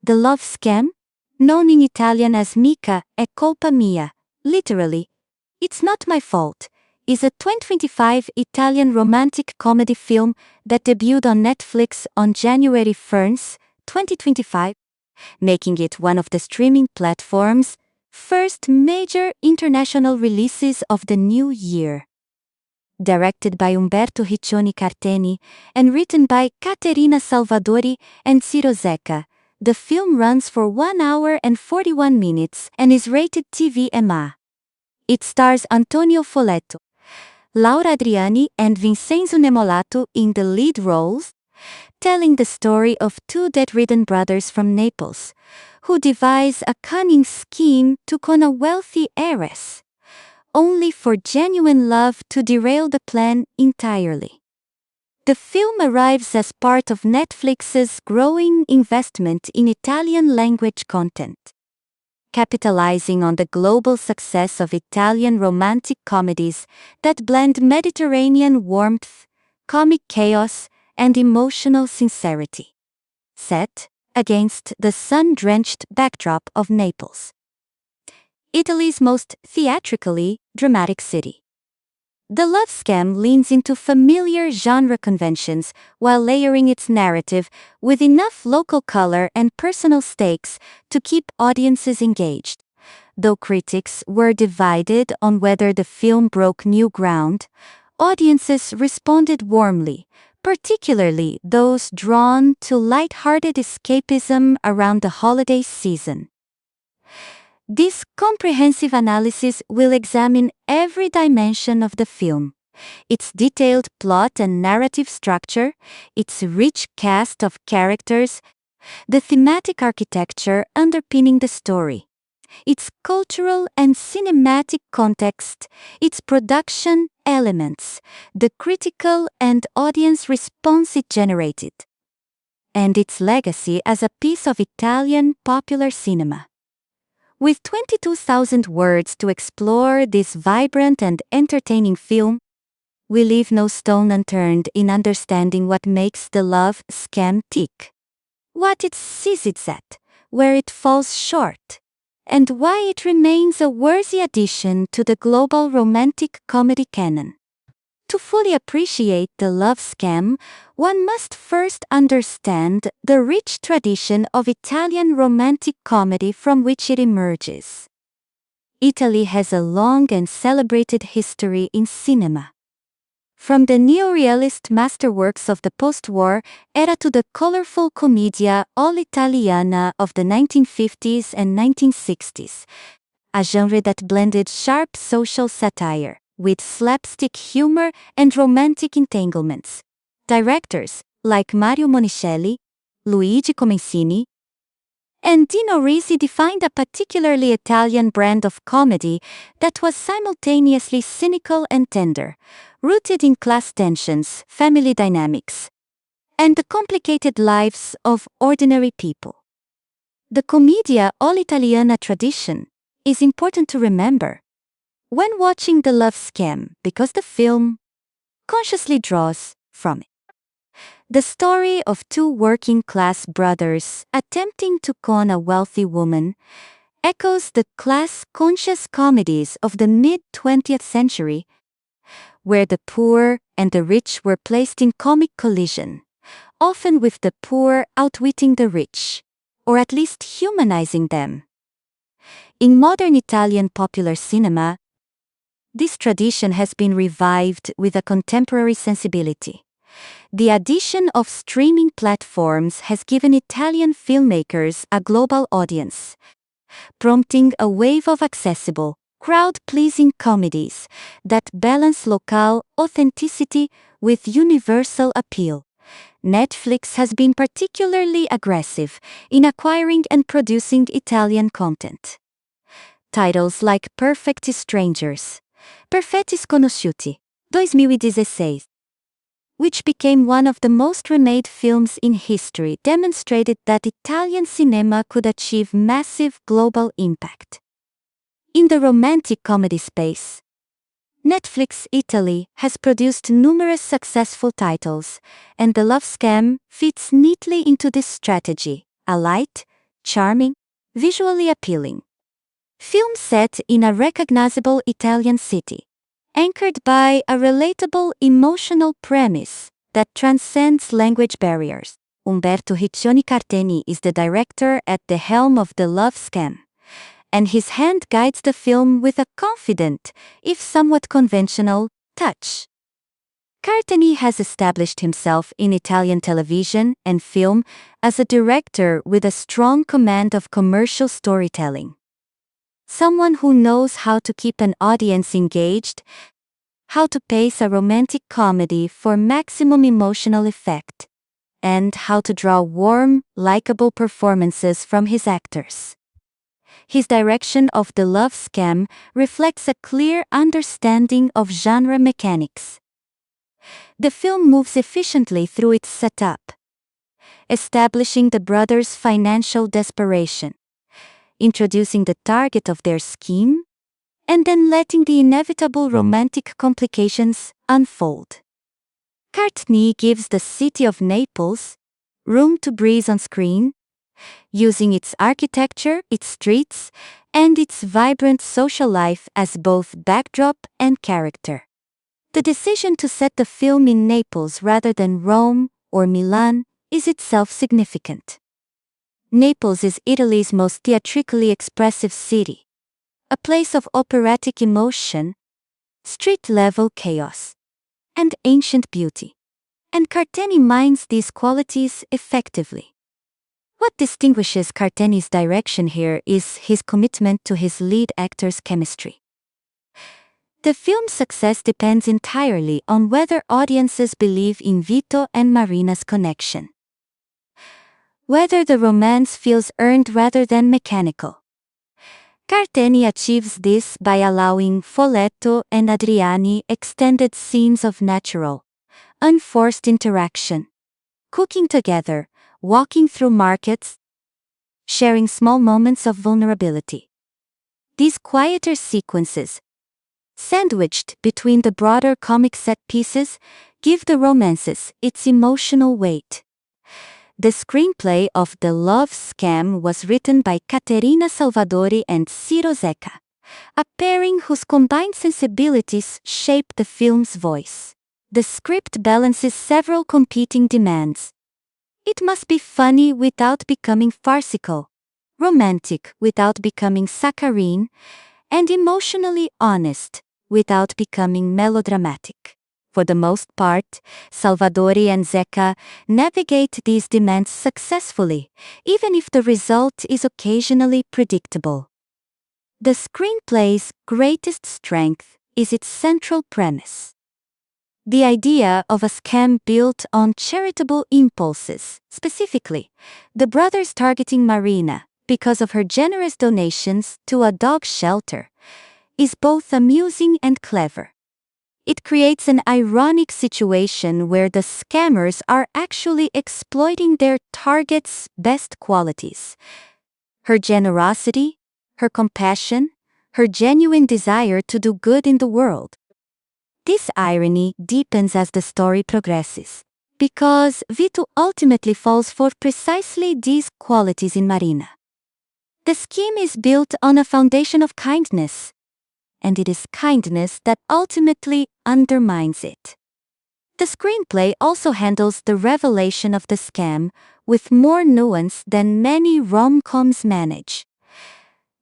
The Love Scam, known in Italian as Mica è colpa mia, literally, It's Not My Fault, is a 2025 Italian romantic comedy film that debuted on Netflix on January 1st, 2025, making it one of the streaming platform's first major international releases of the new year. Directed by Umberto Riccioni Carteni and written by Caterina Salvadori and Ciro Zecca, the film runs for 1 hour and 41 minutes and is rated TVMA. It stars Antonio Folletto, Laura Adriani and Vincenzo Nemolato in the lead roles, telling the story of two debt-ridden brothers from Naples, who devise a cunning scheme to con a wealthy heiress, only for genuine love to derail the plan entirely. The film arrives as part of Netflix's growing investment in Italian-language content. Capitalizing on the global success of Italian romantic comedies that blend Mediterranean warmth, comic chaos, and emotional sincerity. Set against the sun-drenched backdrop of Naples, Italy's most theatrically dramatic city. The Love Scam leans into familiar genre conventions while layering its narrative with enough local color and personal stakes to keep audiences engaged. Though critics were divided on whether the film broke new ground, audiences responded warmly, particularly those drawn to light-hearted escapism around the holiday season. This comprehensive analysis will examine every dimension of the film: its detailed plot and narrative structure, its rich cast of characters, the thematic architecture underpinning the story, its cultural and cinematic context, its production elements, the critical and audience response it generated, and its legacy as a piece of Italian popular cinema. With 22,000 words to explore this vibrant and entertaining film, we leave no stone unturned in understanding what makes the Love Scam tick, what it succeeds at, where it falls short, and why it remains a worthy addition to the global romantic comedy canon. To fully appreciate The Love Scam, one must first understand the rich tradition of Italian romantic comedy from which it emerges. Italy has a long and celebrated history in cinema. From the neorealist masterworks of the post-war era to the colorful commedia all'italiana of the 1950s and 1960s, a genre that blended sharp social satire with slapstick humor and romantic entanglements. Directors like Mario Monicelli, Luigi Comencini, and Dino Risi defined a particularly Italian brand of comedy that was simultaneously cynical and tender, rooted in class tensions, family dynamics, and the complicated lives of ordinary people. The commedia all'italiana tradition is important to remember when watching The Love Scam because the film consciously draws from it. The story of two working-class brothers attempting to con a wealthy woman echoes the class-conscious comedies of the mid-20th century, where the poor and the rich were placed in comic collision, often with the poor outwitting the rich, or at least humanizing them. In modern Italian popular cinema, this tradition has been revived with a contemporary sensibility. The addition of streaming platforms has given Italian filmmakers a global audience, prompting a wave of accessible, crowd-pleasing comedies that balance local authenticity with universal appeal. Netflix has been particularly aggressive in acquiring and producing Italian content. Titles like Perfect Strangers, Perfetti Sconosciuti, 2016, which became one of the most remade films in history, demonstrated that Italian cinema could achieve massive global impact. In the romantic comedy space, Netflix Italy has produced numerous successful titles, and The Love Scam fits neatly into this strategy: a light, charming, visually appealing. Film set in a recognizable Italian city, anchored by a relatable emotional premise that transcends language barriers. Umberto Riccioni Carteni is the director at the helm of The Love Scam, and his hand guides the film with a confident, if somewhat conventional, touch. Carteni has established himself in Italian television and film as a director with a strong command of commercial storytelling. Someone who knows how to keep an audience engaged, how to pace a romantic comedy for maximum emotional effect, and how to draw warm, likable performances from his actors. His direction of The Love Scam reflects a clear understanding of genre mechanics. The film moves efficiently through its setup, establishing the brothers' financial desperation, introducing the target of their scheme, and then letting the inevitable romantic complications unfold. Carteni gives the city of Naples room to breathe on screen, using its architecture, its streets, and its vibrant social life as both backdrop and character. The decision to set the film in Naples rather than Rome or Milan is itself significant. Naples is Italy's most theatrically expressive city, a place of operatic emotion, street-level chaos, and ancient beauty. And Carteni mines these qualities effectively. What distinguishes Carteni's direction here is his commitment to his lead actors' chemistry. The film's success depends entirely on whether audiences believe in Vito and Marina's connection. Whether the romance feels earned rather than mechanical. Carteni achieves this by allowing Folletto and Adriani extended scenes of natural, unforced interaction, cooking together, walking through markets, sharing small moments of vulnerability. These quieter sequences, sandwiched between the broader comic set pieces, give the romances its emotional weight. The screenplay of The Love Scam was written by Caterina Salvadori and Ciro Zecca, a pairing whose combined sensibilities shape the film's voice. The script balances several competing demands. It must be funny without becoming farcical, romantic without becoming saccharine, and emotionally honest without becoming melodramatic. For the most part, Salvadori and Zecca navigate these demands successfully, even if the result is occasionally predictable. The screenplay's greatest strength is its central premise. The idea of a scam built on charitable impulses, specifically, the brothers targeting Marina because of her generous donations to a dog shelter, is both amusing and clever. It creates an ironic situation where the scammers are actually exploiting their target's best qualities: her generosity, her compassion, her genuine desire to do good in the world. This irony deepens as the story progresses, because Vito ultimately falls for precisely these qualities in Marina. The scheme is built on a foundation of kindness, and it is kindness that ultimately undermines it. The screenplay also handles the revelation of the scam with more nuance than many rom-coms manage.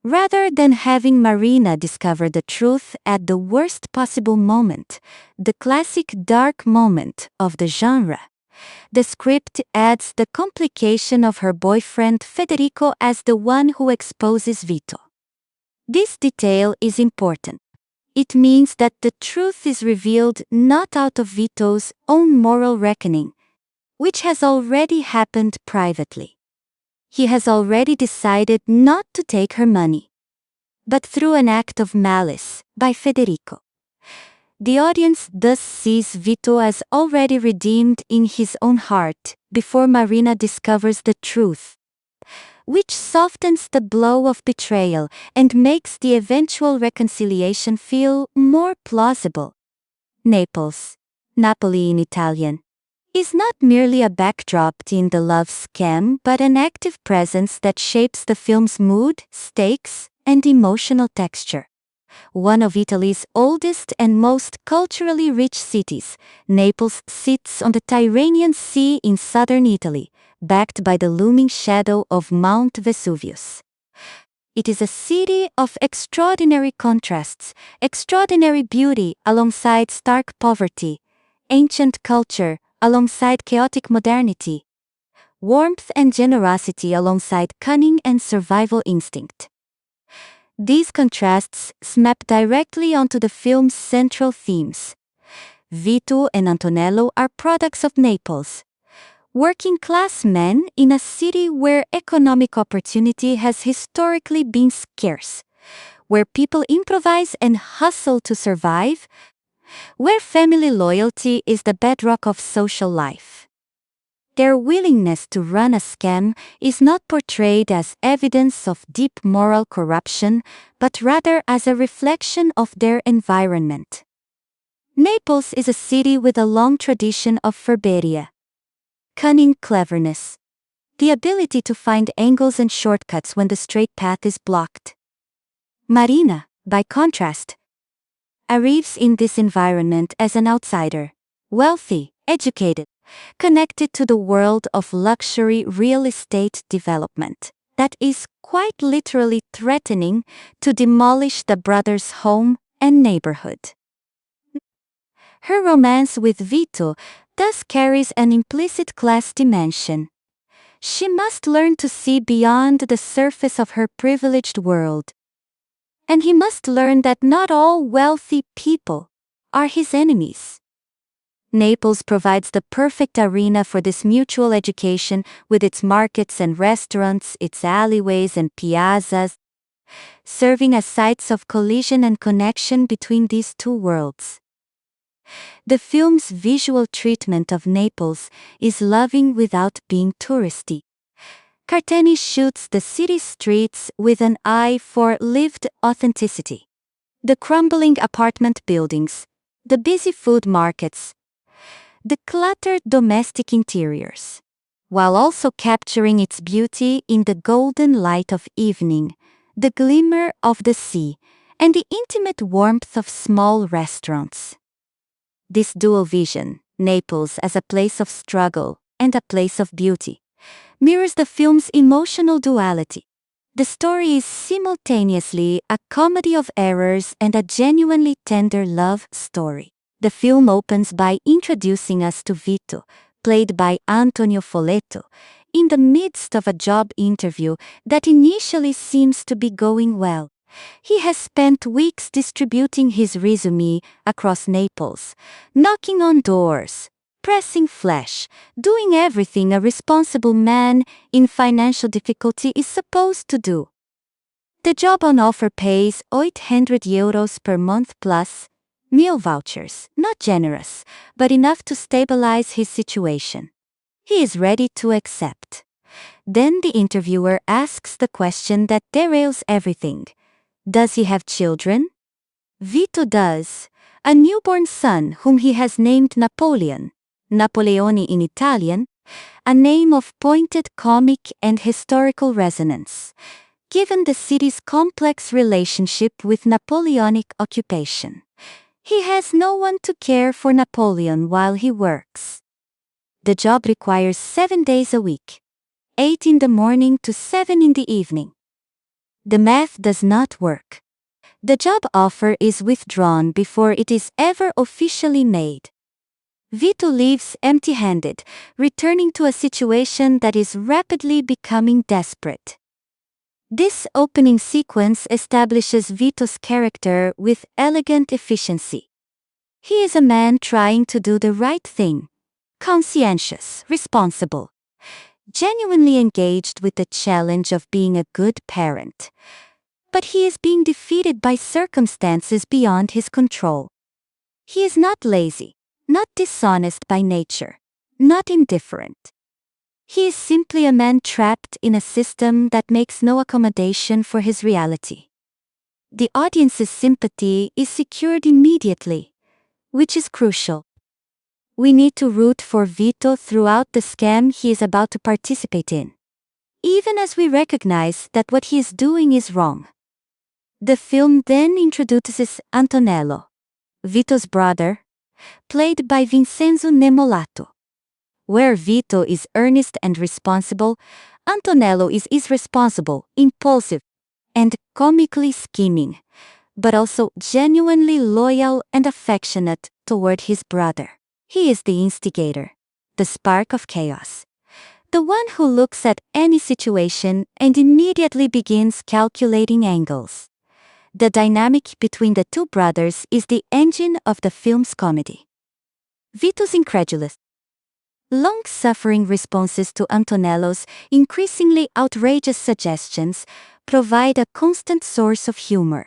Rather than having Marina discover the truth at the worst possible moment, the classic dark moment of the genre, the script adds the complication of her boyfriend Federico as the one who exposes Vito. This detail is important. It means that the truth is revealed not out of Vito's own moral reckoning, which has already happened privately. He has already decided not to take her money, but through an act of malice by Federico. The audience thus sees Vito as already redeemed in his own heart before Marina discovers the truth, which softens the blow of betrayal and makes the eventual reconciliation feel more plausible. Naples, Napoli in Italian, is not merely a backdrop in the love scam but an active presence that shapes the film's mood, stakes, and emotional texture. One of Italy's oldest and most culturally rich cities, Naples sits on the Tyrrhenian Sea in southern Italy, backed by the looming shadow of Mount Vesuvius. It is a city of extraordinary contrasts, extraordinary beauty alongside stark poverty, ancient culture alongside chaotic modernity, warmth and generosity alongside cunning and survival instinct. These contrasts snap directly onto the film's central themes. Vito and Antonello are products of Naples, working-class men in a city where economic opportunity has historically been scarce, where people improvise and hustle to survive, where family loyalty is the bedrock of social life. Their willingness to run a scam is not portrayed as evidence of deep moral corruption, but rather as a reflection of their environment. Naples is a city with a long tradition of furberia, cunning cleverness, the ability to find angles and shortcuts when the straight path is blocked. Marina, by contrast, arrives in this environment as an outsider, wealthy, educated, connected to the world of luxury real estate development that is quite literally threatening to demolish the brothers' home and neighborhood. Her romance with Vito thus carries an implicit class dimension. She must learn to see beyond the surface of her privileged world. And he must learn that not all wealthy people are his enemies. Naples provides the perfect arena for this mutual education with its markets and restaurants, its alleyways and piazzas, serving as sites of collision and connection between these two worlds. The film's visual treatment of Naples is loving without being touristy. Cartani shoots the city's streets with an eye for lived authenticity. The crumbling apartment buildings, the busy food markets, the cluttered domestic interiors, while also capturing its beauty in the golden light of evening, the glimmer of the sea, and the intimate warmth of small restaurants. This dual vision, Naples as a place of struggle and a place of beauty, mirrors the film's emotional duality. The story is simultaneously a comedy of errors and a genuinely tender love story. The film opens by introducing us to Vito, played by Antonio Folletto, in the midst of a job interview that initially seems to be going well. He has spent weeks distributing his resume across Naples, knocking on doors, pressing flesh, doing everything a responsible man in financial difficulty is supposed to do. The job on offer pays €800 per month plus meal vouchers, not generous, but enough to stabilize his situation. He is ready to accept. Then the interviewer asks the question that derails everything. Does he have children? Vito does. A newborn son whom he has named Napoleon, Napoleone in Italian, a name of pointed comic and historical resonance, given the city's complex relationship with Napoleonic occupation. He has no one to care for Napoleon while he works. The job requires 7 days a week, 8 in the morning to 7 in the evening. The math does not work. The job offer is withdrawn before it is ever officially made. Vito leaves empty-handed, returning to a situation that is rapidly becoming desperate. This opening sequence establishes Vito's character with elegant efficiency. He is a man trying to do the right thing, conscientious, responsible, genuinely engaged with the challenge of being a good parent. But he is being defeated by circumstances beyond his control. He is not lazy, not dishonest by nature, not indifferent. He is simply a man trapped in a system that makes no accommodation for his reality. The audience's sympathy is secured immediately, which is crucial. We need to root for Vito throughout the scam he is about to participate in, even as we recognize that what he is doing is wrong. The film then introduces Antonello, Vito's brother, played by Vincenzo Nemolato. Where Vito is earnest and responsible, Antonello is irresponsible, impulsive, and comically scheming, but also genuinely loyal and affectionate toward his brother. He is the instigator, the spark of chaos, the one who looks at any situation and immediately begins calculating angles. The dynamic between the two brothers is the engine of the film's comedy. Vito's incredulous, long-suffering responses to Antonello's increasingly outrageous suggestions provide a constant source of humor.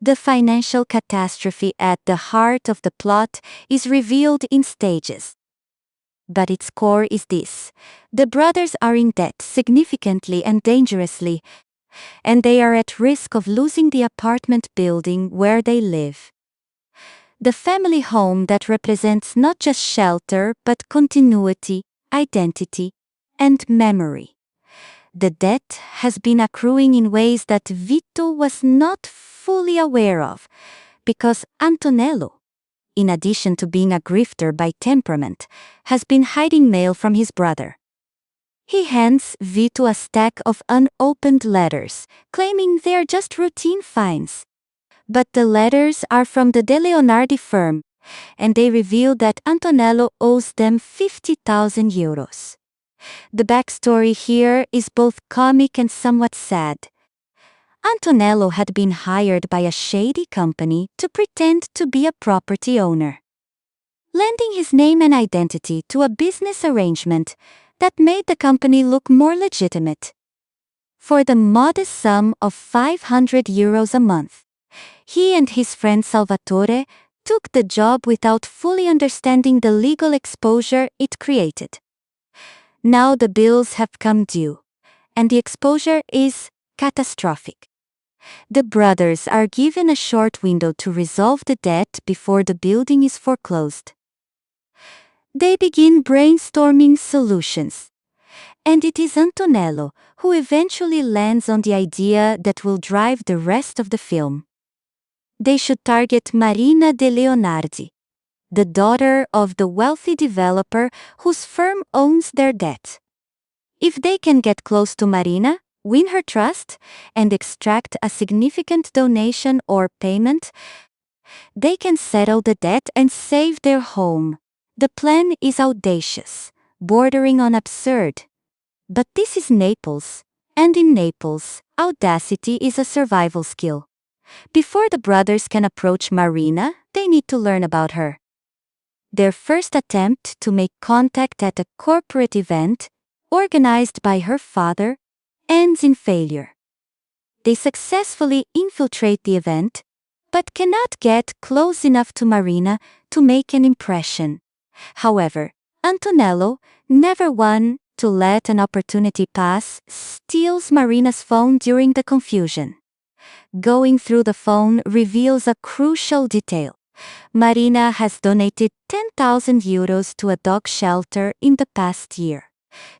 The financial catastrophe at the heart of the plot is revealed in stages. But its core is this: the brothers are in debt significantly and dangerously, and they are at risk of losing the apartment building where they live. The family home that represents not just shelter but continuity, identity, and memory. The debt has been accruing in ways that Vito was not fully aware of, because Antonello, in addition to being a grifter by temperament, has been hiding mail from his brother. He hands Vito a stack of unopened letters, claiming they are just routine fines. But the letters are from the De Leonardi firm, and they reveal that Antonello owes them 50,000 euros. The backstory here is both comic and somewhat sad. Antonello had been hired by a shady company to pretend to be a property owner, lending his name and identity to a business arrangement that made the company look more legitimate. For the modest sum of 500 euros a month, he and his friend Salvatore took the job without fully understanding the legal exposure it created. Now the bills have come due, and the exposure is catastrophic. The brothers are given a short window to resolve the debt before the building is foreclosed. They begin brainstorming solutions, and it is Antonello who eventually lands on the idea that will drive the rest of the film. They should target Marina de Leonardi, the daughter of the wealthy developer whose firm owns their debt. If they can get close to Marina, win her trust, and extract a significant donation or payment, they can settle the debt and save their home. The plan is audacious, bordering on absurd. But this is Naples, and in Naples, audacity is a survival skill. Before the brothers can approach Marina, they need to learn about her. Their first attempt to make contact at a corporate event, organized by her father, ends in failure. They successfully infiltrate the event, but cannot get close enough to Marina to make an impression. However, Antonello, never one to let an opportunity pass, steals Marina's phone during the confusion. Going through the phone reveals a crucial detail. Marina has donated 10,000 euros to a dog shelter in the past year.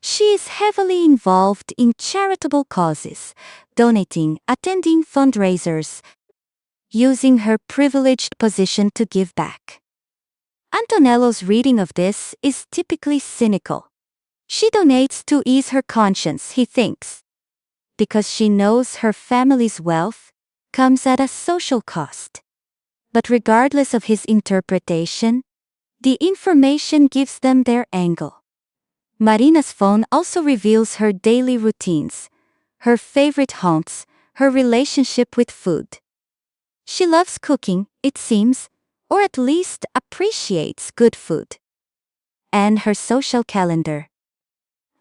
She is heavily involved in charitable causes, donating, attending fundraisers, using her privileged position to give back. Antonello's reading of this is typically cynical. She donates to ease her conscience, he thinks, because she knows her family's wealth comes at a social cost. But regardless of his interpretation, the information gives them their angle. Marina's phone also reveals her daily routines, her favorite haunts, her relationship with food. She loves cooking, it seems, or at least appreciates good food. And her social calendar.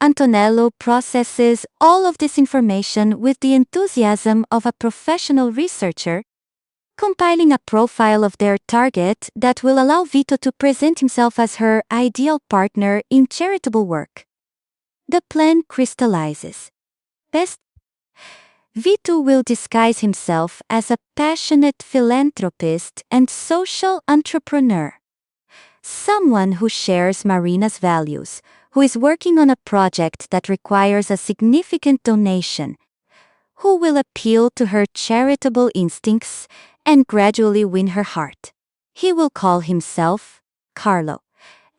Antonello processes all of this information with the enthusiasm of a professional researcher, compiling a profile of their target that will allow Vito to present himself as her ideal partner in charitable work. The plan crystallizes. Best, Vito will disguise himself as a passionate philanthropist and social entrepreneur. Someone who shares Marina's values, who is working on a project that requires a significant donation, who will appeal to her charitable instincts and gradually win her heart. He will call himself Carlo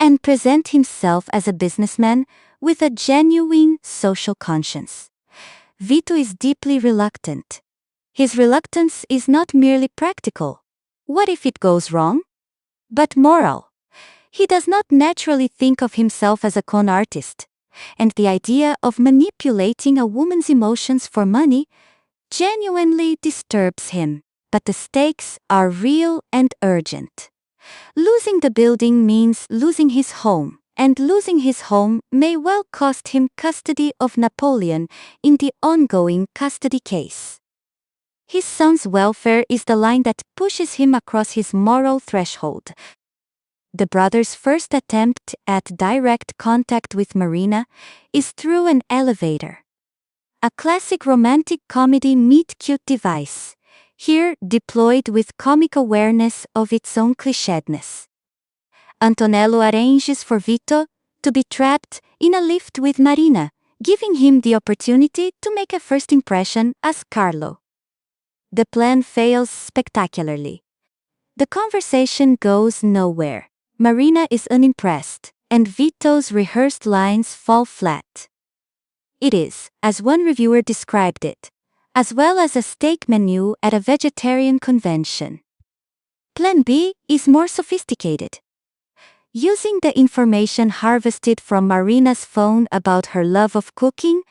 and present himself as a businessman with a genuine social conscience. Vito is deeply reluctant. His reluctance is not merely practical. What if it goes wrong? But moral. He does not naturally think of himself as a con artist, and the idea of manipulating a woman's emotions for money genuinely disturbs him. But the stakes are real and urgent. Losing the building means losing his home, and losing his home may well cost him custody of Napoleon in the ongoing custody case. His son's welfare is the line that pushes him across his moral threshold. The brothers' first attempt at direct contact with Marina is through an elevator. A classic romantic comedy meet-cute device, here deployed with comic awareness of its own clichédness. Antonello arranges for Vito to be trapped in a lift with Marina, giving him the opportunity to make a first impression as Carlo. The plan fails spectacularly. The conversation goes nowhere. Marina is unimpressed, and Vito's rehearsed lines fall flat. It is, as one reviewer described it, as well as a steak menu at a vegetarian convention. Plan B is more sophisticated. Using the information harvested from Marina's phone about her love of cooking,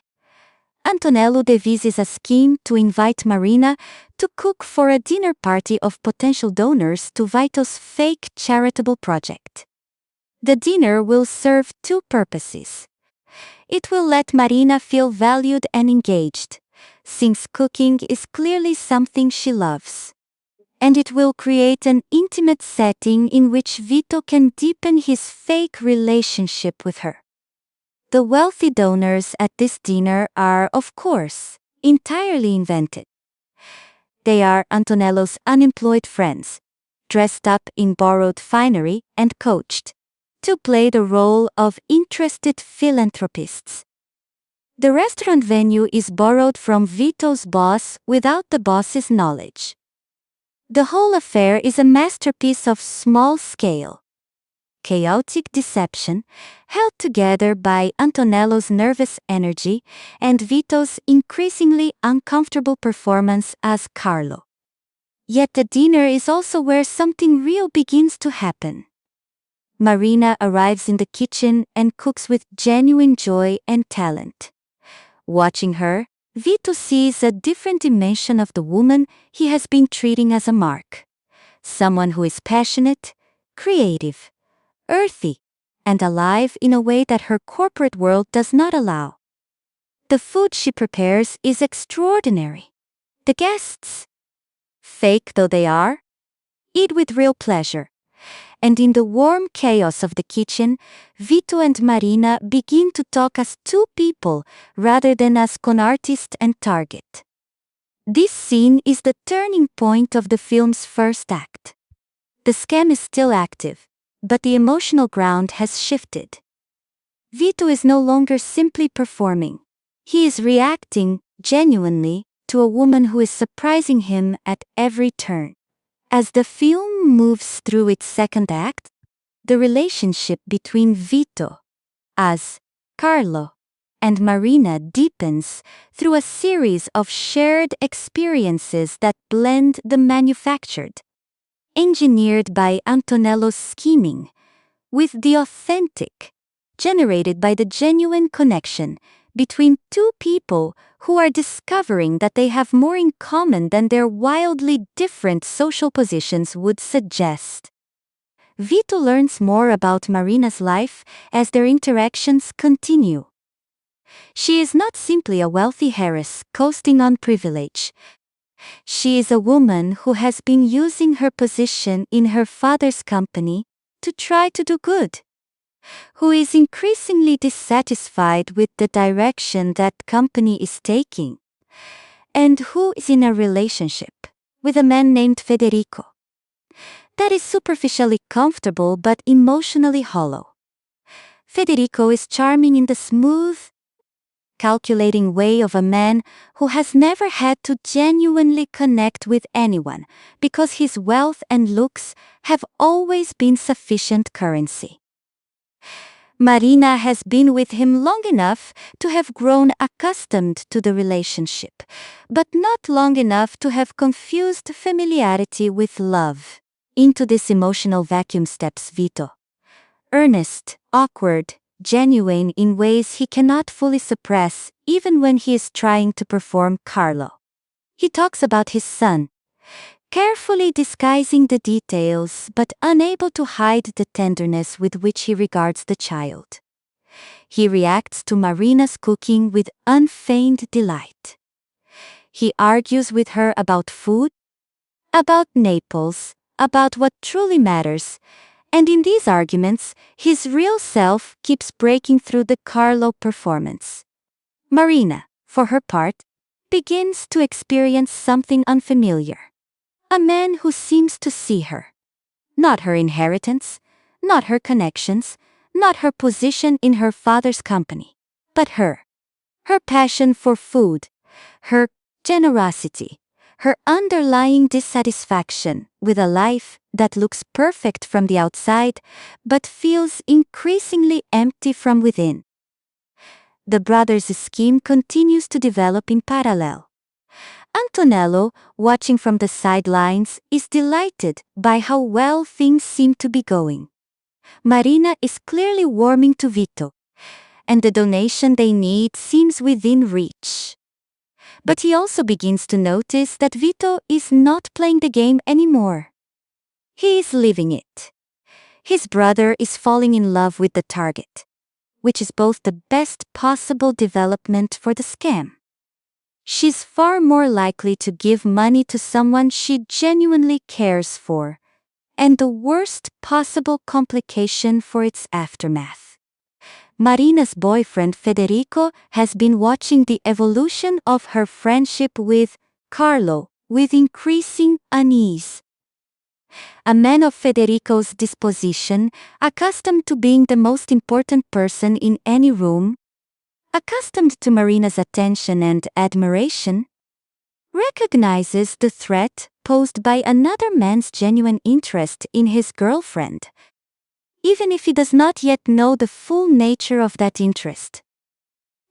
Antonello devises a scheme to invite Marina to cook for a dinner party of potential donors to Vito's fake charitable project. The dinner will serve two purposes. It will let Marina feel valued and engaged, since cooking is clearly something she loves. And it will create an intimate setting in which Vito can deepen his fake relationship with her. The wealthy donors at this dinner are, of course, entirely invented. They are Antonello's unemployed friends, dressed up in borrowed finery and coached to play the role of interested philanthropists. The restaurant venue is borrowed from Vito's boss without the boss's knowledge. The whole affair is a masterpiece of small-scale, chaotic deception, held together by Antonello's nervous energy and Vito's increasingly uncomfortable performance as Carlo. Yet the dinner is also where something real begins to happen. Marina arrives in the kitchen and cooks with genuine joy and talent. Watching her, Vito sees a different dimension of the woman he has been treating as a mark. Someone who is passionate, creative, earthy, and alive in a way that her corporate world does not allow. The food she prepares is extraordinary. The guests, fake though they are, eat with real pleasure. And in the warm chaos of the kitchen, Vito and Marina begin to talk as two people rather than as con artist and target. This scene is the turning point of the film's first act. The scam is still active, but the emotional ground has shifted. Vito is no longer simply performing. He is reacting, genuinely, to a woman who is surprising him at every turn. As the film moves through its second act, the relationship between Vito, as Carlo, and Marina deepens through a series of shared experiences that blend the manufactured, engineered by Antonello's scheming, with the authentic, generated by the genuine connection between two people who are discovering that they have more in common than their wildly different social positions would suggest. Vito learns more about Marina's life as their interactions continue. She is not simply a wealthy heiress coasting on privilege. She is a woman who has been using her position in her father's company to try to do good, who is increasingly dissatisfied with the direction that company is taking, and who is in a relationship with a man named Federico. that is superficially comfortable but emotionally hollow. Federico is charming in the smooth, calculating way of a man who has never had to genuinely connect with anyone because his wealth and looks have always been sufficient currency. Marina has been with him long enough to have grown accustomed to the relationship, but not long enough to have confused familiarity with love. Into this emotional vacuum steps Vito. Earnest, awkward, genuine in ways he cannot fully suppress even when he is trying to perform Carlo. He talks about his son, carefully disguising the details but unable to hide the tenderness with which he regards the child. He reacts to Marina's cooking with unfeigned delight. He argues with her about food, about Naples, about what truly matters, and in these arguments, his real self keeps breaking through the Carlo performance. Marina, for her part, begins to experience something unfamiliar. A man who seems to see her. Not her inheritance, not her connections, not her position in her father's company, but her. Her passion for food, her generosity, her underlying dissatisfaction with a life that looks perfect from the outside but feels increasingly empty from within. The brothers' scheme continues to develop in parallel. Antonello, watching from the sidelines, is delighted by how well things seem to be going. Marina is clearly warming to Vito, and the donation they need seems within reach. But he also begins to notice that Vito is not playing the game anymore. He is living it. His brother is falling in love with the target, which is both the best possible development for the scam. She's far more likely to give money to someone she genuinely cares for, and the worst possible complication for its aftermath. Marina's boyfriend Federico has been watching the evolution of her friendship with Carlo with increasing unease. A man of Federico's disposition, accustomed to being the most important person in any room, accustomed to Marina's attention and admiration, recognizes the threat posed by another man's genuine interest in his girlfriend, even if he does not yet know the full nature of that interest.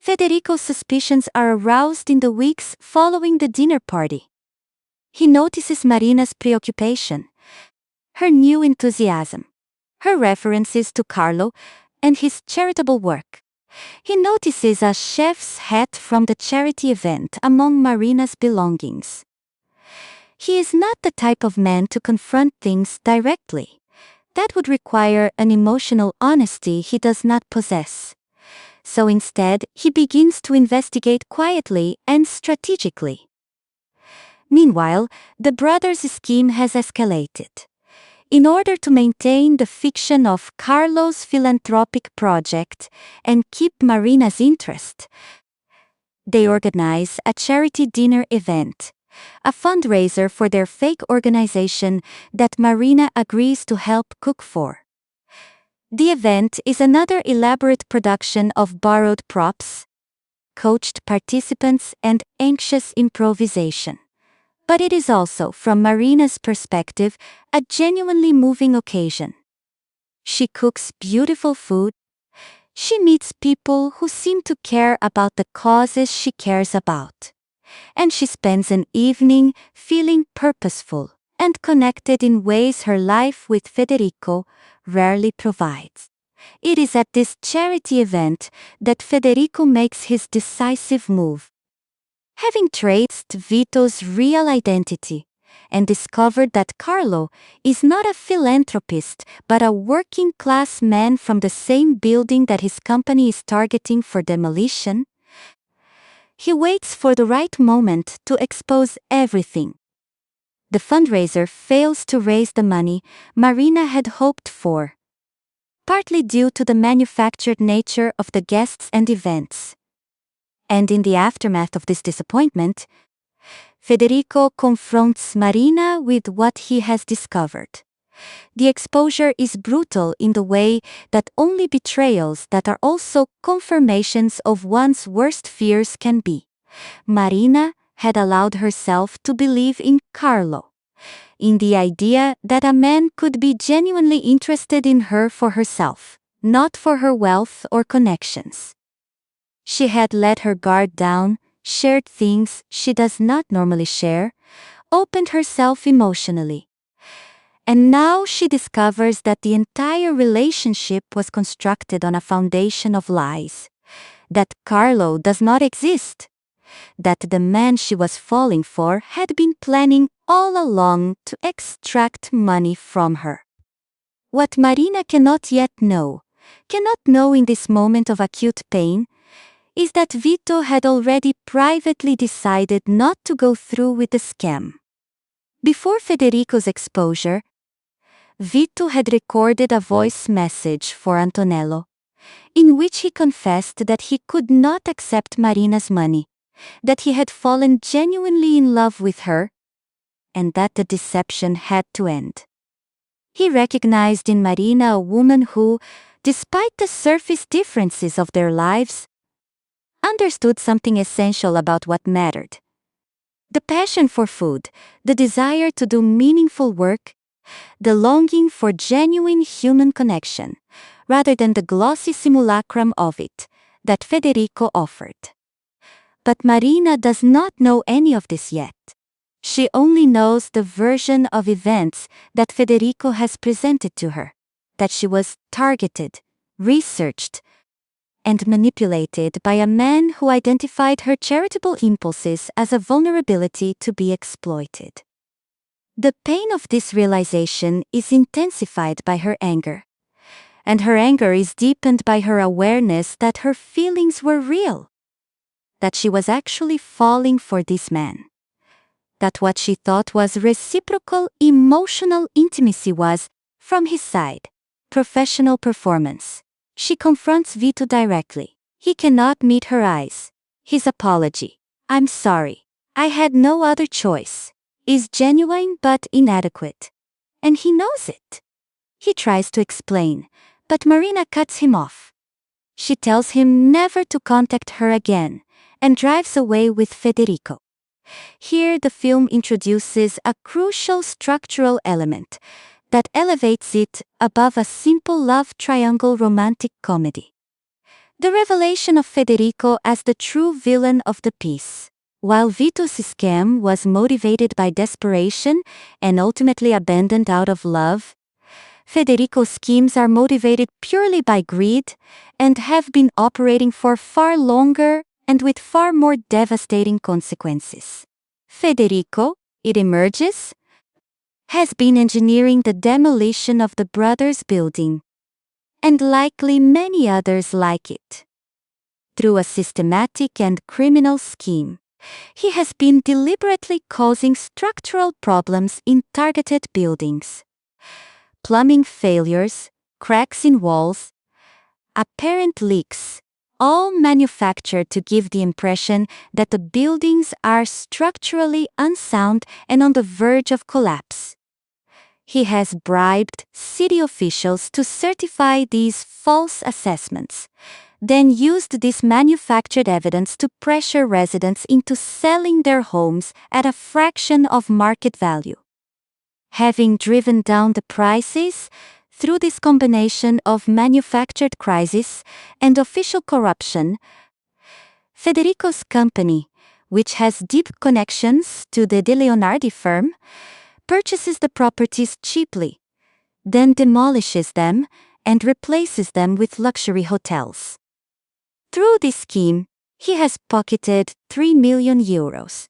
Federico's suspicions are aroused in the weeks following the dinner party. He notices Marina's preoccupation, her new enthusiasm, her references to Carlo, and his charitable work. He notices a chef's hat from the charity event among Marina's belongings. He is not the type of man to confront things directly. That would require an emotional honesty he does not possess. So instead, he begins to investigate quietly and strategically. Meanwhile, the brothers' scheme has escalated. In order to maintain the fiction of Carlo's philanthropic project and keep Marina's interest, they organize a charity dinner event, a fundraiser for their fake organization that Marina agrees to help cook for. The event is another elaborate production of borrowed props, coached participants, and anxious improvisation. But it is also, from Marina's perspective, a genuinely moving occasion. She cooks beautiful food. She meets people who seem to care about the causes she cares about. And she spends an evening feeling purposeful and connected in ways her life with Federico rarely provides. It is at this charity event that Federico makes his decisive move. Having traced Vito's real identity and discovered that Carlo is not a philanthropist but a working-class man from the same building that his company is targeting for demolition, he waits for the right moment to expose everything. The fundraiser fails to raise the money Marina had hoped for, partly due to the manufactured nature of the guests and events. And in the aftermath of this disappointment, Federico confronts Marina with what he has discovered. The exposure is brutal in the way that only betrayals that are also confirmations of one's worst fears can be. Marina had allowed herself to believe in Carlo, in the idea that a man could be genuinely interested in her for herself, not for her wealth or connections. She had let her guard down, shared things she does not normally share, opened herself emotionally. And now she discovers that the entire relationship was constructed on a foundation of lies. That Carlo does not exist. That the man she was falling for had been planning all along to extract money from her. What Marina cannot yet know, cannot know in this moment of acute pain, is that Vito had already privately decided not to go through with the scam. Before Federico's exposure, Vito had recorded a voice message for Antonello, in which he confessed that he could not accept Marina's money, that he had fallen genuinely in love with her, and that the deception had to end. He recognized in Marina a woman who, despite the surface differences of their lives, understood something essential about what mattered. The passion for food, the desire to do meaningful work, the longing for genuine human connection, rather than the glossy simulacrum of it that Federico offered. But Marina does not know any of this yet. She only knows the version of events that Federico has presented to her, that she was targeted, researched, and manipulated by a man who identified her charitable impulses as a vulnerability to be exploited. The pain of this realization is intensified by her anger, and her anger is deepened by her awareness that her feelings were real, that she was actually falling for this man, that what she thought was reciprocal emotional intimacy was, from his side, professional performance. She confronts Vito directly. He cannot meet her eyes. His apology, "I'm sorry, I had no other choice," is genuine but inadequate. And he knows it. He tries to explain, but Marina cuts him off. She tells him never to contact her again, and drives away with Federico. Here the film introduces a crucial structural element that elevates it above a simple love triangle romantic comedy. The revelation of Federico as the true villain of the piece. While Vito's scam was motivated by desperation and ultimately abandoned out of love, Federico's schemes are motivated purely by greed and have been operating for far longer and with far more devastating consequences. Federico, it emerges, has been engineering the demolition of the brothers' building, and likely many others like it. Through a systematic and criminal scheme, he has been deliberately causing structural problems in targeted buildings. Plumbing failures, cracks in walls, apparent leaks, all manufactured to give the impression that the buildings are structurally unsound and on the verge of collapse. He has bribed city officials to certify these false assessments, then used this manufactured evidence to pressure residents into selling their homes at a fraction of market value. Having driven down the prices through this combination of manufactured crisis and official corruption, Federico's company, which has deep connections to the De Leonardi firm, purchases the properties cheaply, then demolishes them and replaces them with luxury hotels. Through this scheme, he has pocketed 3 million euros.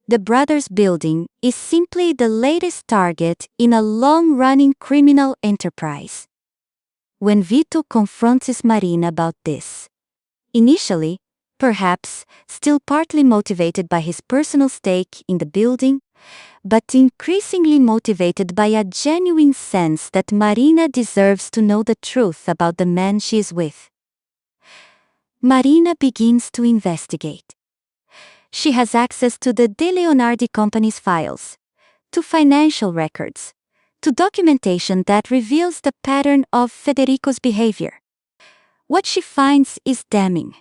The brothers' building is simply the latest target in a long-running criminal enterprise. When Vito confronts Marina about this, initially, perhaps still partly motivated by his personal stake in the building, but increasingly motivated by a genuine sense that Marina deserves to know the truth about the man she is with, Marina begins to investigate. She has access to the De Leonardi company's files, to financial records, to documentation that reveals the pattern of Federico's behavior. What she finds is damning.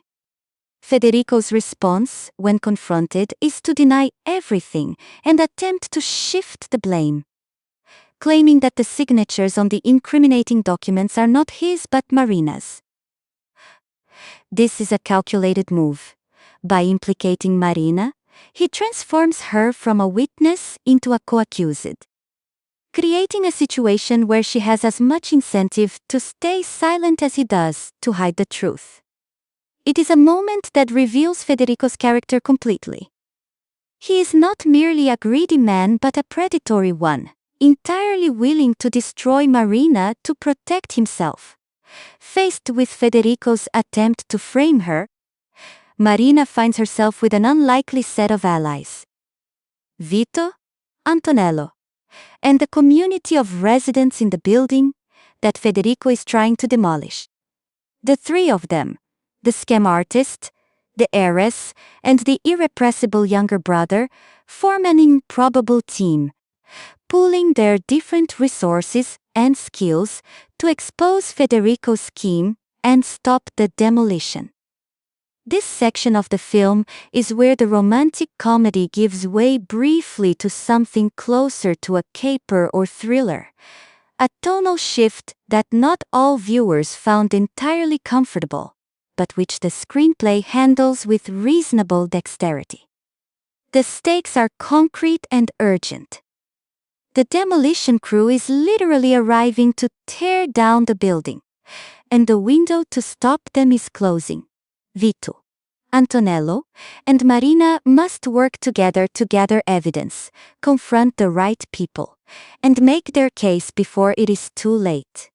Federico's response, when confronted, is to deny everything and attempt to shift the blame, claiming that the signatures on the incriminating documents are not his but Marina's. This is a calculated move. By implicating Marina, he transforms her from a witness into a co-accused, creating a situation where she has as much incentive to stay silent as he does to hide the truth. It is a moment that reveals Federico's character completely. He is not merely a greedy man but a predatory one, entirely willing to destroy Marina to protect himself. Faced with Federico's attempt to frame her, Marina finds herself with an unlikely set of allies: Vito, Antonello, and the community of residents in the building that Federico is trying to demolish. The three of them, the scam artist, the heiress, and the irrepressible younger brother, form an improbable team, pooling their different resources and skills to expose Federico's scheme and stop the demolition. This section of the film is where the romantic comedy gives way briefly to something closer to a caper or thriller, a tonal shift that not all viewers found entirely comfortable, but which the screenplay handles with reasonable dexterity. The stakes are concrete and urgent. The demolition crew is literally arriving to tear down the building, and the window to stop them is closing. Vito, Antonello, and Marina must work together to gather evidence, confront the right people, and make their case before it is too late.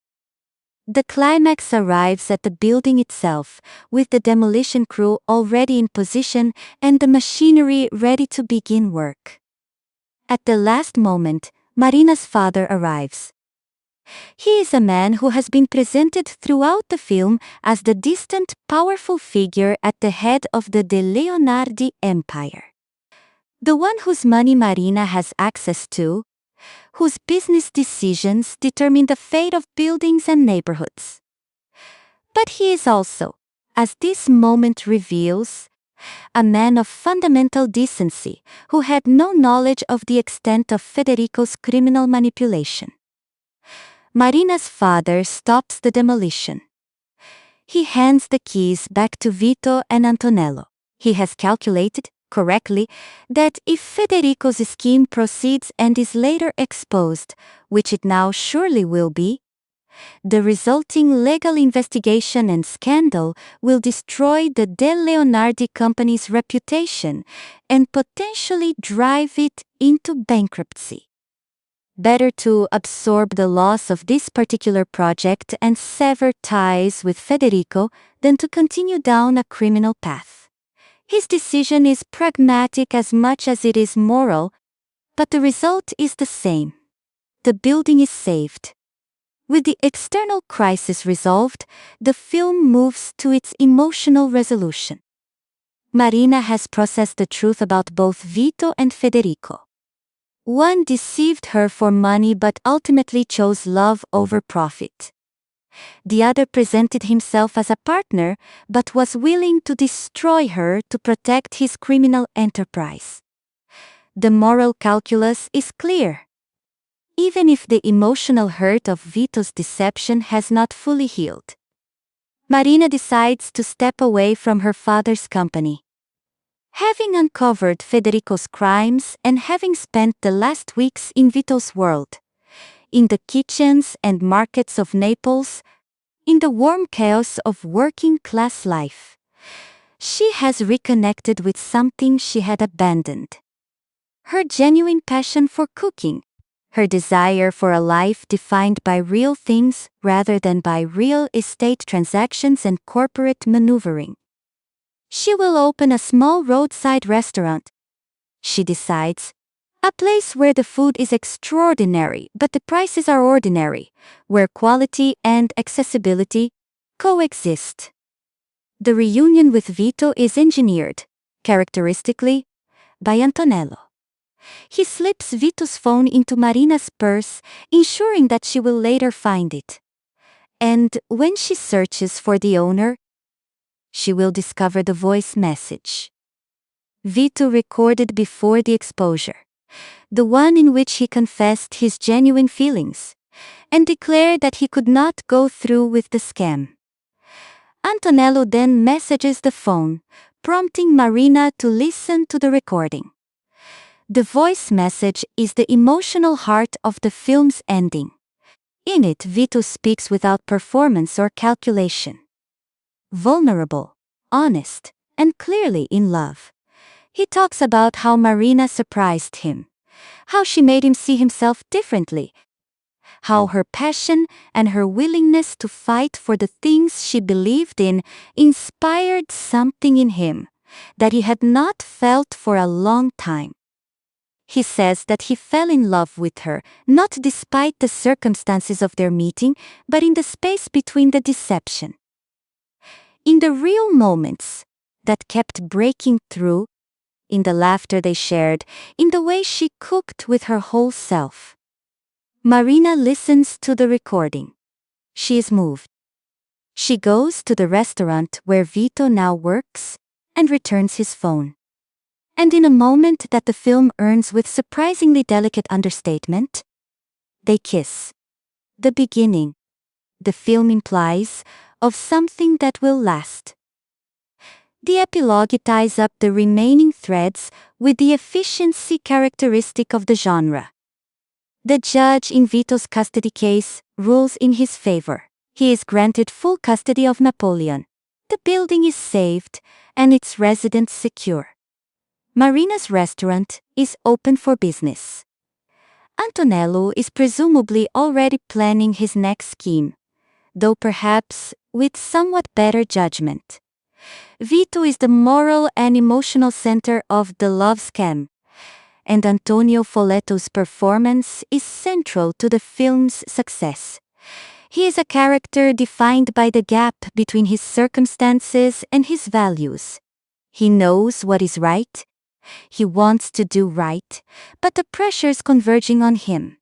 The climax arrives at the building itself, with the demolition crew already in position and the machinery ready to begin work. At the last moment, Marina's father arrives. He is a man who has been presented throughout the film as the distant, powerful figure at the head of the De Leonardi empire. The one whose money Marina has access to, whose business decisions determine the fate of buildings and neighborhoods. But he is also, as this moment reveals, a man of fundamental decency who had no knowledge of the extent of Federico's criminal manipulation. Marina's father stops the demolition. He hands the keys back to Vito and Antonello. He has calculated, correctly, that if Federico's scheme proceeds and is later exposed, which it now surely will be, the resulting legal investigation and scandal will destroy the De Leonardi company's reputation and potentially drive it into bankruptcy. Better to absorb the loss of this particular project and sever ties with Federico than to continue down a criminal path. His decision is pragmatic as much as it is moral, but the result is the same. The building is saved. With the external crisis resolved, the film moves to its emotional resolution. Marina has processed the truth about both Vito and Federico. One deceived her for money but ultimately chose love over profit. The other presented himself as a partner but was willing to destroy her to protect his criminal enterprise. The moral calculus is clear. Even if the emotional hurt of Vito's deception has not fully healed, Marina decides to step away from her father's company. Having uncovered Federico's crimes and having spent the last weeks in Vito's world, in the kitchens and markets of Naples, in the warm chaos of working-class life, she has reconnected with something she had abandoned. Her genuine passion for cooking, her desire for a life defined by real things rather than by real estate transactions and corporate maneuvering. She will open a small roadside restaurant. She decides, a place where the food is extraordinary but the prices are ordinary, where quality and accessibility coexist. The reunion with Vito is engineered, characteristically, by Antonello. He slips Vito's phone into Marina's purse, ensuring that she will later find it. And when she searches for the owner, she will discover the voice message Vito recorded before the exposure, the one in which he confessed his genuine feelings and declared that he could not go through with the scam. Antonello then messages the phone, prompting Marina to listen to the recording. The voice message is the emotional heart of the film's ending. In it, Vito speaks without performance or calculation. Vulnerable, honest, and clearly in love. He talks about how Marina surprised him, how she made him see himself differently, how her passion and her willingness to fight for the things she believed in inspired something in him that he had not felt for a long time. He says that he fell in love with her, not despite the circumstances of their meeting, but in the space between the deception. In the real moments that kept breaking through, in the laughter they shared, in the way she cooked with her whole self. Marina listens to the recording. She is moved. She goes to the restaurant where Vito now works and returns his phone. And in a moment that the film earns with surprisingly delicate understatement, they kiss. The beginning, the film implies, of something that will last. The epilogue ties up the remaining threads with the efficiency characteristic of the genre. The judge in Vito's custody case rules in his favor. He is granted full custody of Napoleon. The building is saved, and its residents secure. Marina's restaurant is open for business. Antonello is presumably already planning his next scheme, though perhaps with somewhat better judgment. Vito is the moral and emotional center of the love scam, and Antonio Folletto's performance is central to the film's success. He is a character defined by the gap between his circumstances and his values. He knows what is right. He wants to do right, but the pressures converging on him.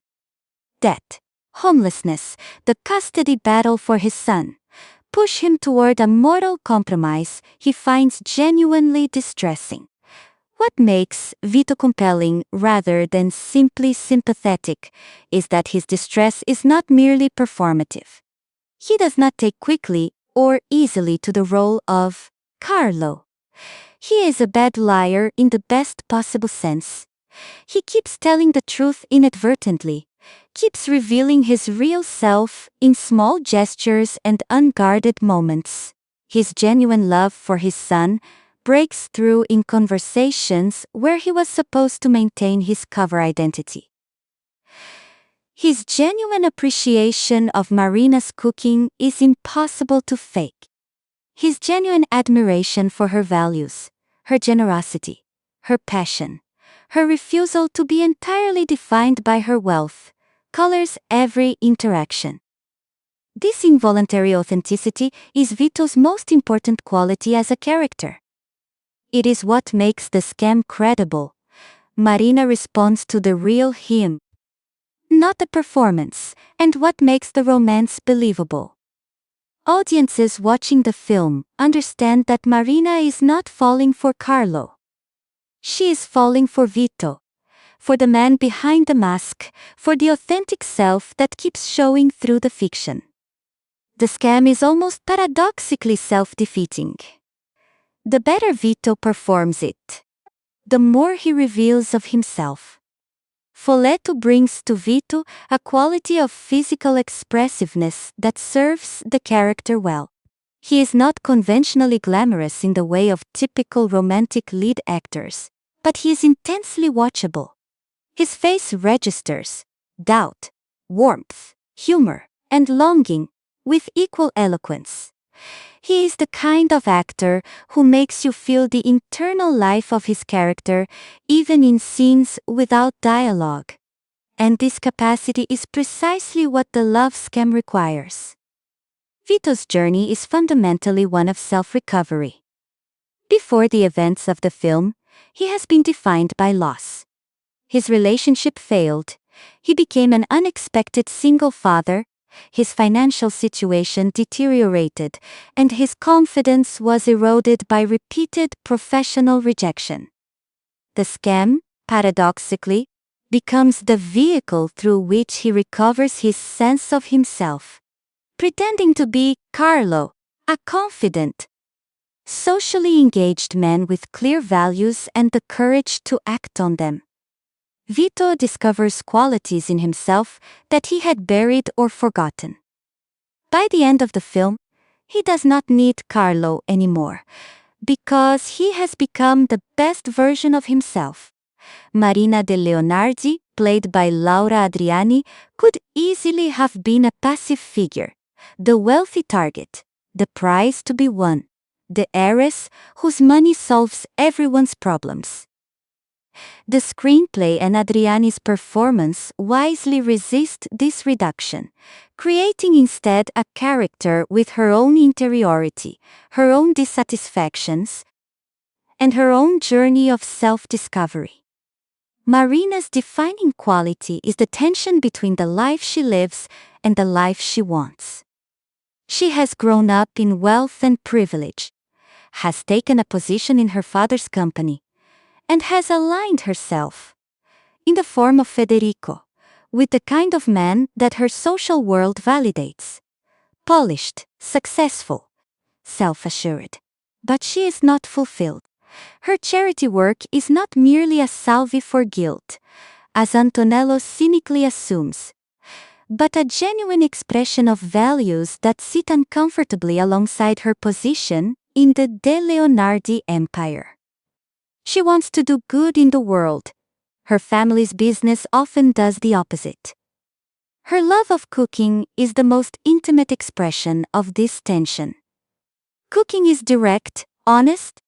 Debt, homelessness, the custody battle for his son, push him toward a moral compromise he finds genuinely distressing. What makes Vito compelling rather than simply sympathetic is that his distress is not merely performative. He does not take quickly or easily to the role of Carlo. He is a bad liar in the best possible sense. He keeps telling the truth inadvertently, keeps revealing his real self in small gestures and unguarded moments. His genuine love for his son breaks through in conversations where he was supposed to maintain his cover identity. His genuine appreciation of Marina's cooking is impossible to fake. His genuine admiration for her values, her generosity, her passion, her refusal to be entirely defined by her wealth, colors every interaction. This involuntary authenticity is Vito's most important quality as a character. It is what makes the scam credible. Marina responds to the real him, not the performance, and what makes the romance believable. Audiences watching the film understand that Marina is not falling for Carlo. She is falling for Vito, for the man behind the mask, for the authentic self that keeps showing through the fiction. The scam is almost paradoxically self-defeating. The better Vito performs it, the more he reveals of himself. Folletto brings to Vito a quality of physical expressiveness that serves the character well. He is not conventionally glamorous in the way of typical romantic lead actors, but he is intensely watchable. His face registers doubt, warmth, humor, and longing with equal eloquence. He is the kind of actor who makes you feel the internal life of his character, even in scenes without dialogue. And this capacity is precisely what the love scam requires. Vito's journey is fundamentally one of self-recovery. Before the events of the film, he has been defined by loss. His relationship failed. He became an unexpected single father. His financial situation deteriorated, and his confidence was eroded by repeated professional rejection. The scam, paradoxically, becomes the vehicle through which he recovers his sense of himself, pretending to be Carlo, a confident, socially engaged man with clear values and the courage to act on them. Vito discovers qualities in himself that he had buried or forgotten. By the end of the film, he does not need Carlo anymore, because he has become the best version of himself. Marina de Leonardi, played by Laura Adriani, could easily have been a passive figure, the wealthy target, the prize to be won, the heiress whose money solves everyone's problems. The screenplay and Adriani's performance wisely resist this reduction, creating instead a character with her own interiority, her own dissatisfactions, and her own journey of self-discovery. Marina's defining quality is the tension between the life she lives and the life she wants. She has grown up in wealth and privilege, has taken a position in her father's company, and has aligned herself, in the form of Federico, with the kind of man that her social world validates. Polished, successful, self-assured. But she is not fulfilled. Her charity work is not merely a salve for guilt, as Antonello cynically assumes, but a genuine expression of values that sit uncomfortably alongside her position in the De Leonardi empire. She wants to do good in the world. Her family's business often does the opposite. Her love of cooking is the most intimate expression of this tension. Cooking is direct, honest,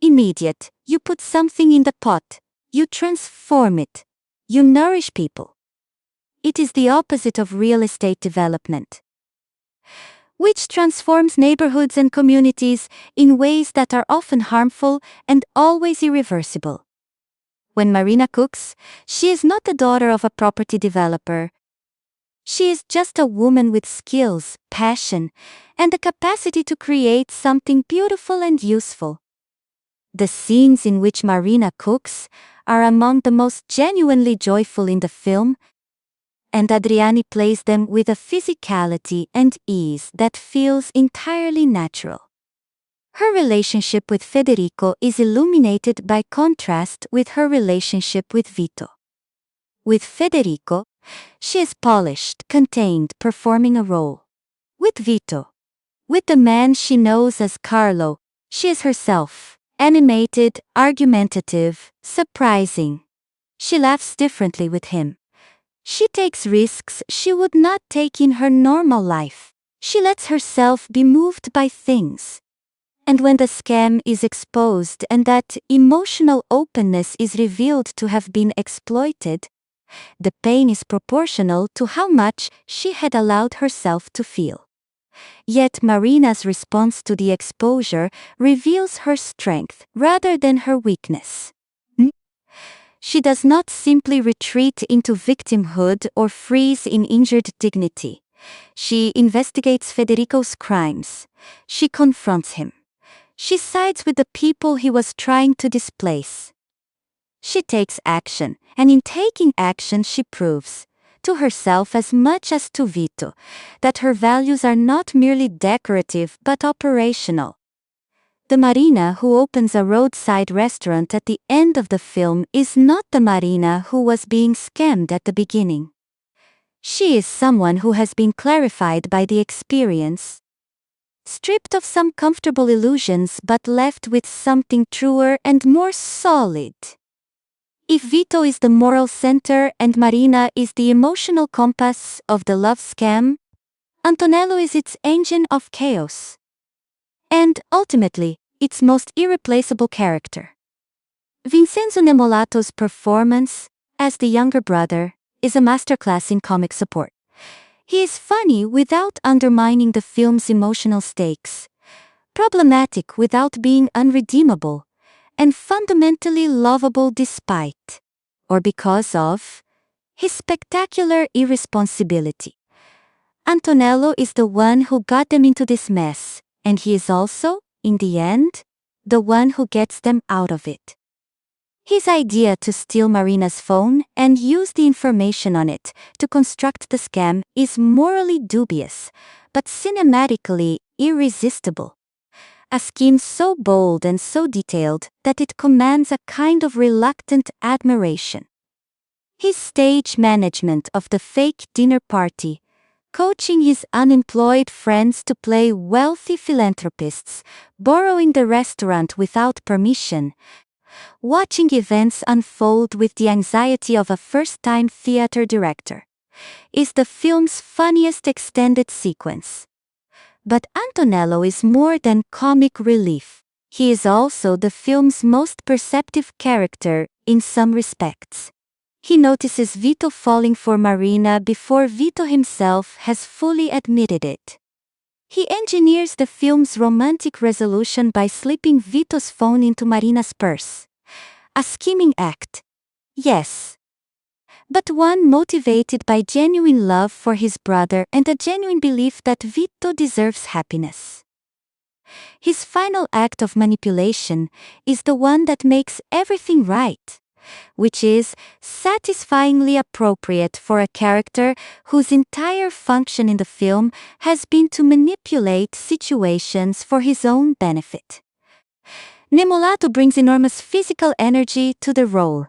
immediate. You put something in the pot, you transform it, you nourish people. It is the opposite of real estate development, which transforms neighborhoods and communities in ways that are often harmful and always irreversible. When Marina cooks, she is not the daughter of a property developer. She is just a woman with skills, passion, and the capacity to create something beautiful and useful. The scenes in which Marina cooks are among the most genuinely joyful in the film, and Adriani plays them with a physicality and ease that feels entirely natural. Her relationship with Federico is illuminated by contrast with her relationship with Vito. With Federico, she is polished, contained, performing a role. With Vito, with the man she knows as Carlo, she is herself, animated, argumentative, surprising. She laughs differently with him. She takes risks she would not take in her normal life. She lets herself be moved by things. And when the scam is exposed and that emotional openness is revealed to have been exploited, the pain is proportional to how much she had allowed herself to feel. Yet Marina's response to the exposure reveals her strength rather than her weakness. She does not simply retreat into victimhood or freeze in injured dignity. She investigates Federico's crimes. She confronts him. She sides with the people he was trying to displace. She takes action, and in taking action she proves, to herself as much as to Vito, that her values are not merely decorative but operational. The Marina who opens a roadside restaurant at the end of the film is not the Marina who was being scammed at the beginning. She is someone who has been clarified by the experience, stripped of some comfortable illusions but left with something truer and more solid. If Vito is the moral center and Marina is the emotional compass of the love scam, Antonello is its engine of chaos. And, ultimately, its most irreplaceable character. Vincenzo Nemolato's performance, as the younger brother, is a masterclass in comic support. He is funny without undermining the film's emotional stakes, problematic without being unredeemable, and fundamentally lovable despite, or because of his spectacular irresponsibility. Antonello is the one who got them into this mess, and he is also, in the end, the one who gets them out of it. His idea to steal Marina's phone and use the information on it to construct the scam is morally dubious, but cinematically irresistible. A scheme so bold and so detailed that it commands a kind of reluctant admiration. His stage management of the fake dinner party, coaching his unemployed friends to play wealthy philanthropists, borrowing the restaurant without permission, watching events unfold with the anxiety of a first-time theater director, is the film's funniest extended sequence. But Antonello is more than comic relief. He is also the film's most perceptive character in some respects. He notices Vito falling for Marina before Vito himself has fully admitted it. He engineers the film's romantic resolution by slipping Vito's phone into Marina's purse. A scheming act. Yes. But one motivated by genuine love for his brother and a genuine belief that Vito deserves happiness. His final act of manipulation is the one that makes everything right, which is satisfyingly appropriate for a character whose entire function in the film has been to manipulate situations for his own benefit. Nemolato brings enormous physical energy to the role.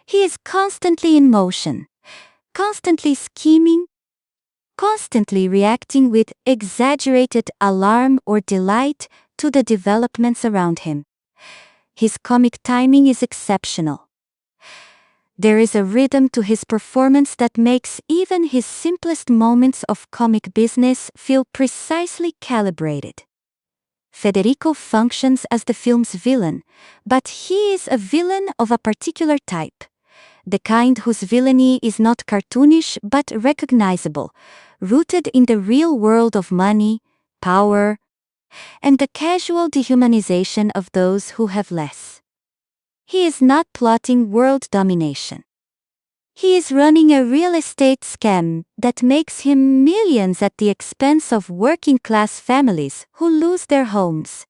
He is constantly in motion, constantly scheming, constantly reacting with exaggerated alarm or delight to the developments around him. His comic timing is exceptional. There is a rhythm to his performance that makes even his simplest moments of comic business feel precisely calibrated. Federico functions as the film's villain, but he is a villain of a particular type. The kind whose villainy is not cartoonish but recognizable, rooted in the real world of money, power, and the casual dehumanization of those who have less. He is not plotting world domination. He is running a real estate scam that makes him millions at the expense of working-class families who lose their homes.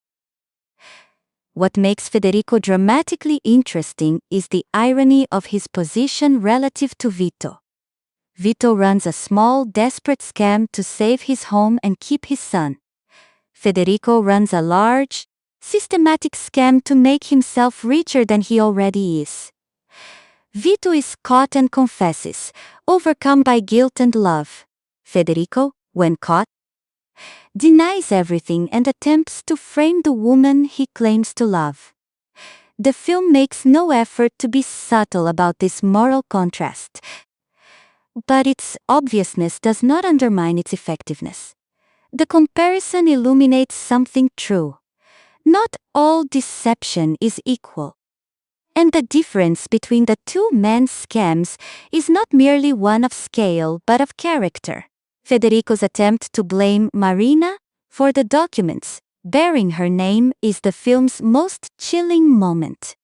What makes Federico dramatically interesting is the irony of his position relative to Vito. Vito runs a small, desperate scam to save his home and keep his son. Federico runs a large, systematic scam to make himself richer than he already is. Vito is caught and confesses, overcome by guilt and love. Federico, when caught, denies everything and attempts to frame the woman he claims to love. The film makes no effort to be subtle about this moral contrast, but its obviousness does not undermine its effectiveness. The comparison illuminates something true. Not all deception is equal. And the difference between the two men's scams is not merely one of scale but of character. Federico's attempt to blame Marina for the documents bearing her name is the film's most chilling moment.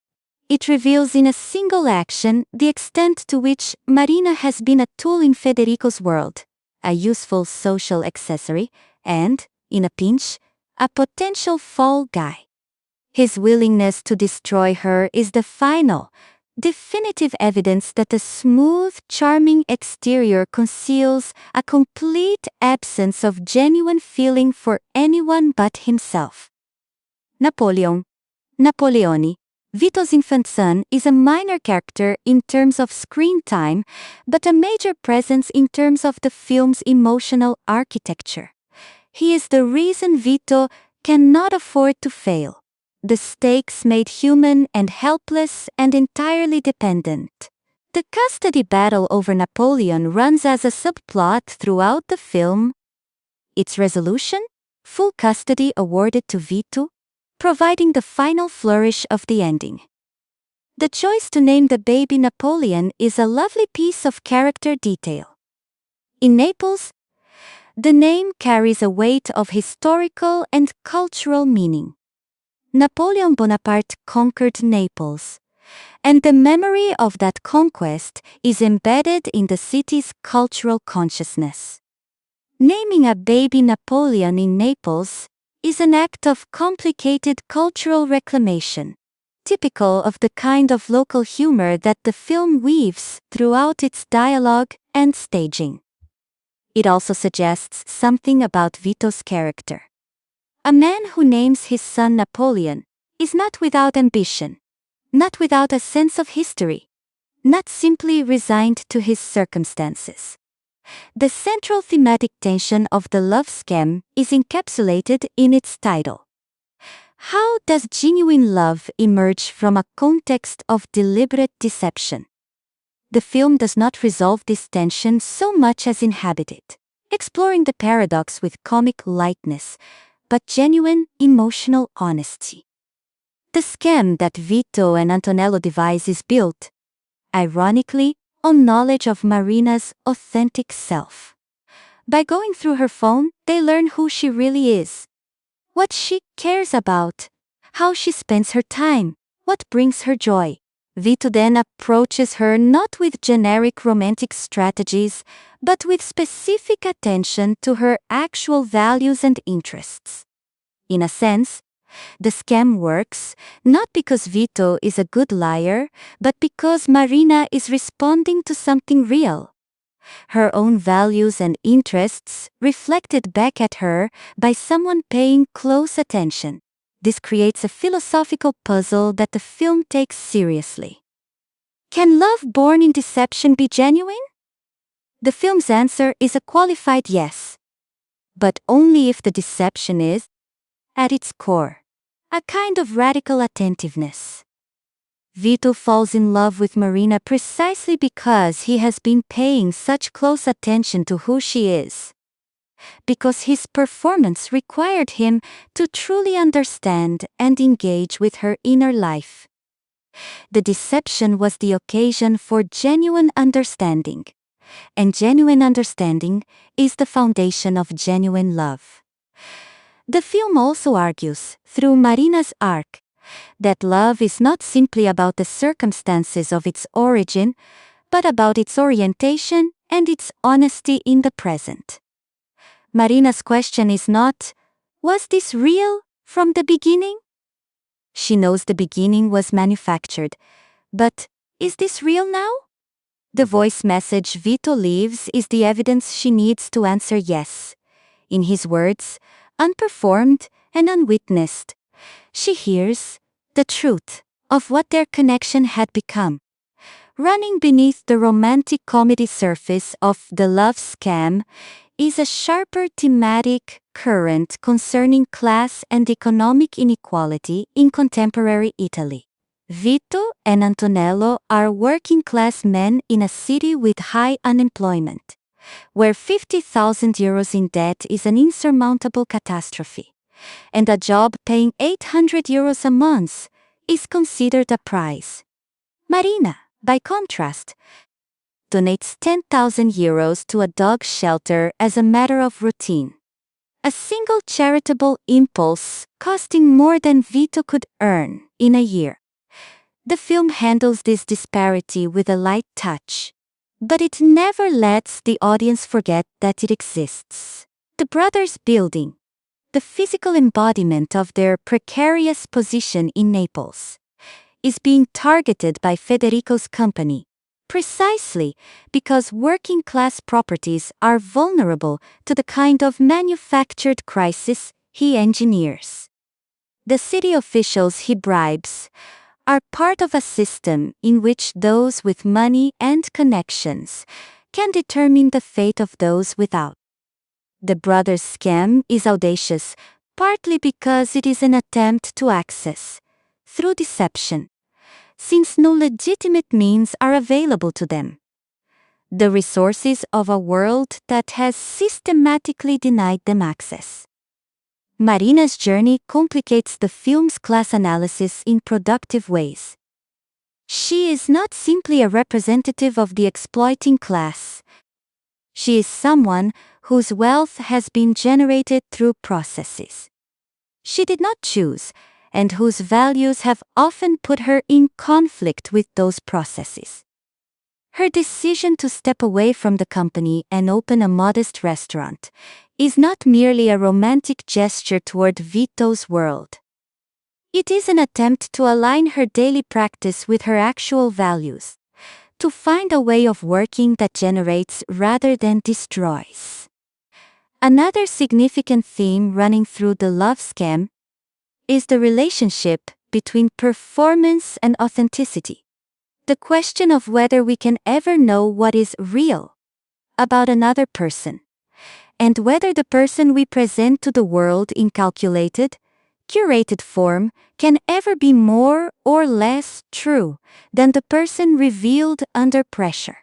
It reveals in a single action the extent to which Marina has been a tool in Federico's world, a useful social accessory, and, in a pinch, a potential fall guy. His willingness to destroy her is the final, definitive evidence that the smooth, charming exterior conceals a complete absence of genuine feeling for anyone but himself. Napoleon. Napoleone, Vito's infant son, is a minor character in terms of screen time, but a major presence in terms of the film's emotional architecture. He is the reason Vito cannot afford to fail. The stakes made human and helpless and entirely dependent. The custody battle over Napoleon runs as a subplot throughout the film. Its resolution? Full custody awarded to Vito, providing the final flourish of the ending. The choice to name the baby Napoleon is a lovely piece of character detail. In Naples, the name carries a weight of historical and cultural meaning. Napoleon Bonaparte conquered Naples. And the memory of that conquest is embedded in the city's cultural consciousness. Naming a baby Napoleon in Naples is an act of complicated cultural reclamation, typical of the kind of local humor that the film weaves throughout its dialogue and staging. It also suggests something about Vito's character. A man who names his son Napoleon is not without ambition, not without a sense of history, not simply resigned to his circumstances. The central thematic tension of the love scam is encapsulated in its title. How does genuine love emerge from a context of deliberate deception? The film does not resolve this tension so much as inhabit it, exploring the paradox with comic lightness, but genuine emotional honesty. The scam that Vito and Antonello devise is built, ironically, on knowledge of Marina's authentic self. By going through her phone, they learn who she really is, what she cares about, how she spends her time, what brings her joy. Vito then approaches her not with generic romantic strategies, but with specific attention to her actual values and interests. In a sense, the scam works not because Vito is a good liar, but because Marina is responding to something real. Her own values and interests reflected back at her by someone paying close attention. This creates a philosophical puzzle that the film takes seriously. Can love born in deception be genuine? The film's answer is a qualified yes. But only if the deception is, at its core, a kind of radical attentiveness. Vito falls in love with Marina precisely because he has been paying such close attention to who she is. Because his performance required him to truly understand and engage with her inner life. The deception was the occasion for genuine understanding, and genuine understanding is the foundation of genuine love. The film also argues, through Marina's arc, that love is not simply about the circumstances of its origin, but about its orientation and its honesty in the present. Marina's question is not, was this real from the beginning? She knows the beginning was manufactured, but is this real now? The voice message Vito leaves is the evidence she needs to answer yes. In his words, unperformed and unwitnessed, she hears the truth of what their connection had become. Running beneath the romantic comedy surface of The Love Scam is a sharper thematic current concerning class and economic inequality in contemporary Italy. Vito and Antonello are working-class men in a city with high unemployment, where 50,000 euros in debt is an insurmountable catastrophe, and a job paying 800 euros a month is considered a prize. Marina, by contrast, donates 10,000 euros to a dog shelter as a matter of routine. A single charitable impulse costing more than Vito could earn in a year. The film handles this disparity with a light touch, but it never lets the audience forget that it exists. The brothers' building, the physical embodiment of their precarious position in Naples, is being targeted by Federico's company, precisely because working-class properties are vulnerable to the kind of manufactured crisis he engineers. The city officials he bribes are part of a system in which those with money and connections can determine the fate of those without. The brothers' scam is audacious, partly because it is an attempt to access, through deception, since no legitimate means are available to them, the resources of a world that has systematically denied them access. Marina's journey complicates the film's class analysis in productive ways. She is not simply a representative of the exploiting class. She is someone whose wealth has been generated through processes she did not choose, and whose values have often put her in conflict with those processes. Her decision to step away from the company and open a modest restaurant is not merely a romantic gesture toward Vito's world. It is an attempt to align her daily practice with her actual values, to find a way of working that generates rather than destroys. Another significant theme running through The Love Scam is the relationship between performance and authenticity. The question of whether we can ever know what is real about another person, and whether the person we present to the world in calculated, curated form can ever be more or less true than the person revealed under pressure.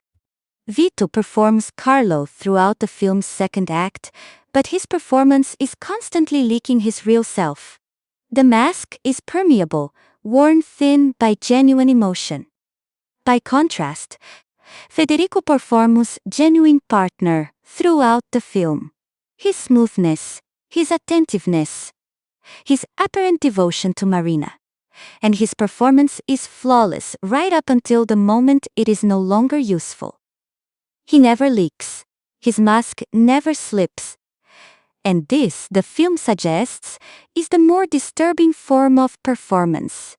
Vito performs Carlo throughout the film's second act, but his performance is constantly leaking his real self. The mask is permeable, worn thin by genuine emotion. By contrast, Federico performs genuine partner throughout the film. His smoothness, his attentiveness, his apparent devotion to Marina, and his performance is flawless right up until the moment it is no longer useful. He never leaks, his mask never slips, and this, the film suggests, is the more disturbing form of performance.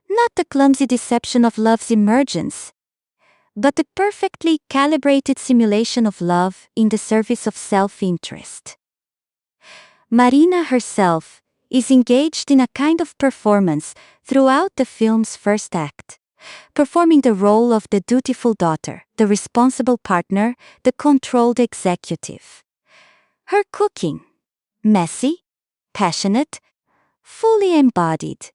Not the clumsy deception of love's emergence, but the perfectly calibrated simulation of love in the service of self-interest. Marina herself is engaged in a kind of performance throughout the film's first act, performing the role of the dutiful daughter, the responsible partner, the controlled executive. Her cooking, messy, passionate, fully embodied,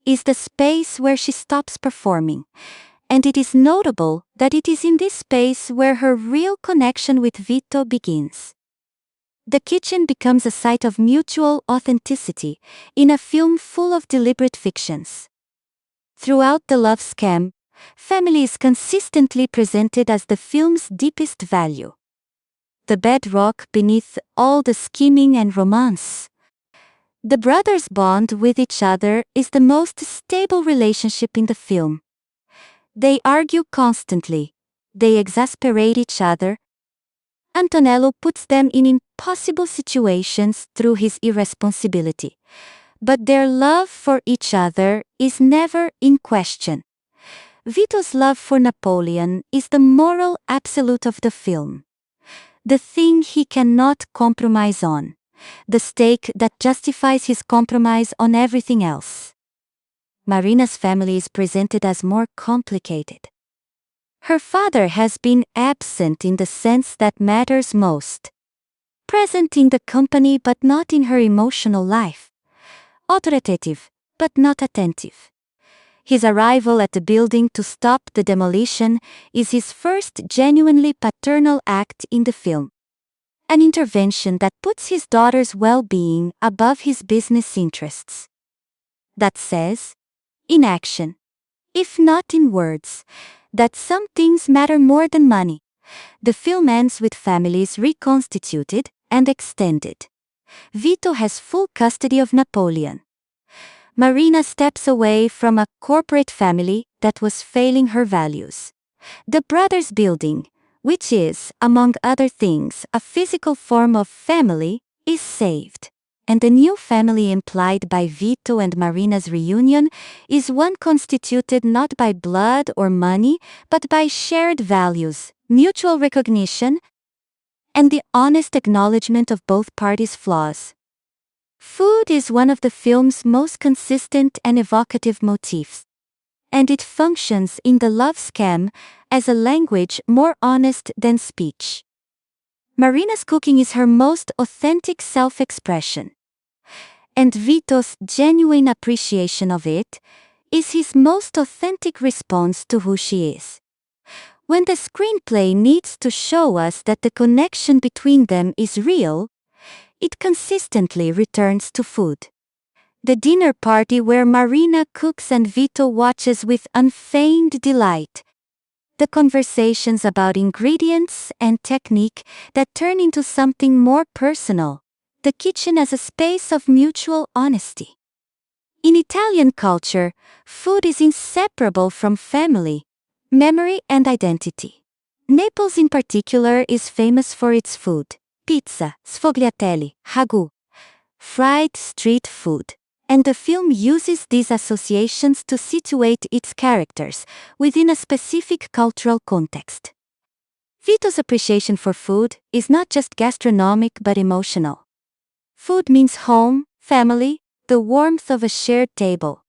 is the space where she stops performing, and it is notable that it is in this space where her real connection with Vito begins. The kitchen becomes a site of mutual authenticity in a film full of deliberate fictions. Throughout The Love Scam, family is consistently presented as the film's deepest value, the bedrock beneath all the scheming and romance. The brothers' bond with each other is the most stable relationship in the film. They argue constantly, they exasperate each other. Antonello puts them in impossible situations through his irresponsibility, but their love for each other is never in question. Vito's love for Napoleon is the moral absolute of the film, the thing he cannot compromise on, the stake that justifies his compromise on everything else. Marina's family is presented as more complicated. Her father has been absent in the sense that matters most, present in the company but not in her emotional life, authoritative but not attentive. His arrival at the building to stop the demolition is his first genuinely paternal act in the film, an intervention that puts his daughter's well-being above his business interests. That says, in action, if not in words, that some things matter more than money. The film ends with families reconstituted and extended. Vito has full custody of Napoleon. Marina steps away from a corporate family that was failing her values. The brothers' building, which is, among other things, a physical form of family, is saved. And the new family implied by Vito and Marina's reunion is one constituted not by blood or money, but by shared values, mutual recognition, and the honest acknowledgement of both parties' flaws. Food is one of the film's most consistent and evocative motifs, and it functions in The Love Scam as a language more honest than speech. Marina's cooking is her most authentic self-expression, and Vito's genuine appreciation of it is his most authentic response to who she is. When the screenplay needs to show us that the connection between them is real, it consistently returns to food. The dinner party where Marina cooks and Vito watches with unfeigned delight. The conversations about ingredients and technique that turn into something more personal. The kitchen as a space of mutual honesty. In Italian culture, food is inseparable from family, memory, and identity. Naples in particular is famous for its food: pizza, sfogliatelli, ragù, fried street food. And the film uses these associations to situate its characters within a specific cultural context. Vito's appreciation for food is not just gastronomic but emotional. Food means home, family, the warmth of a shared table.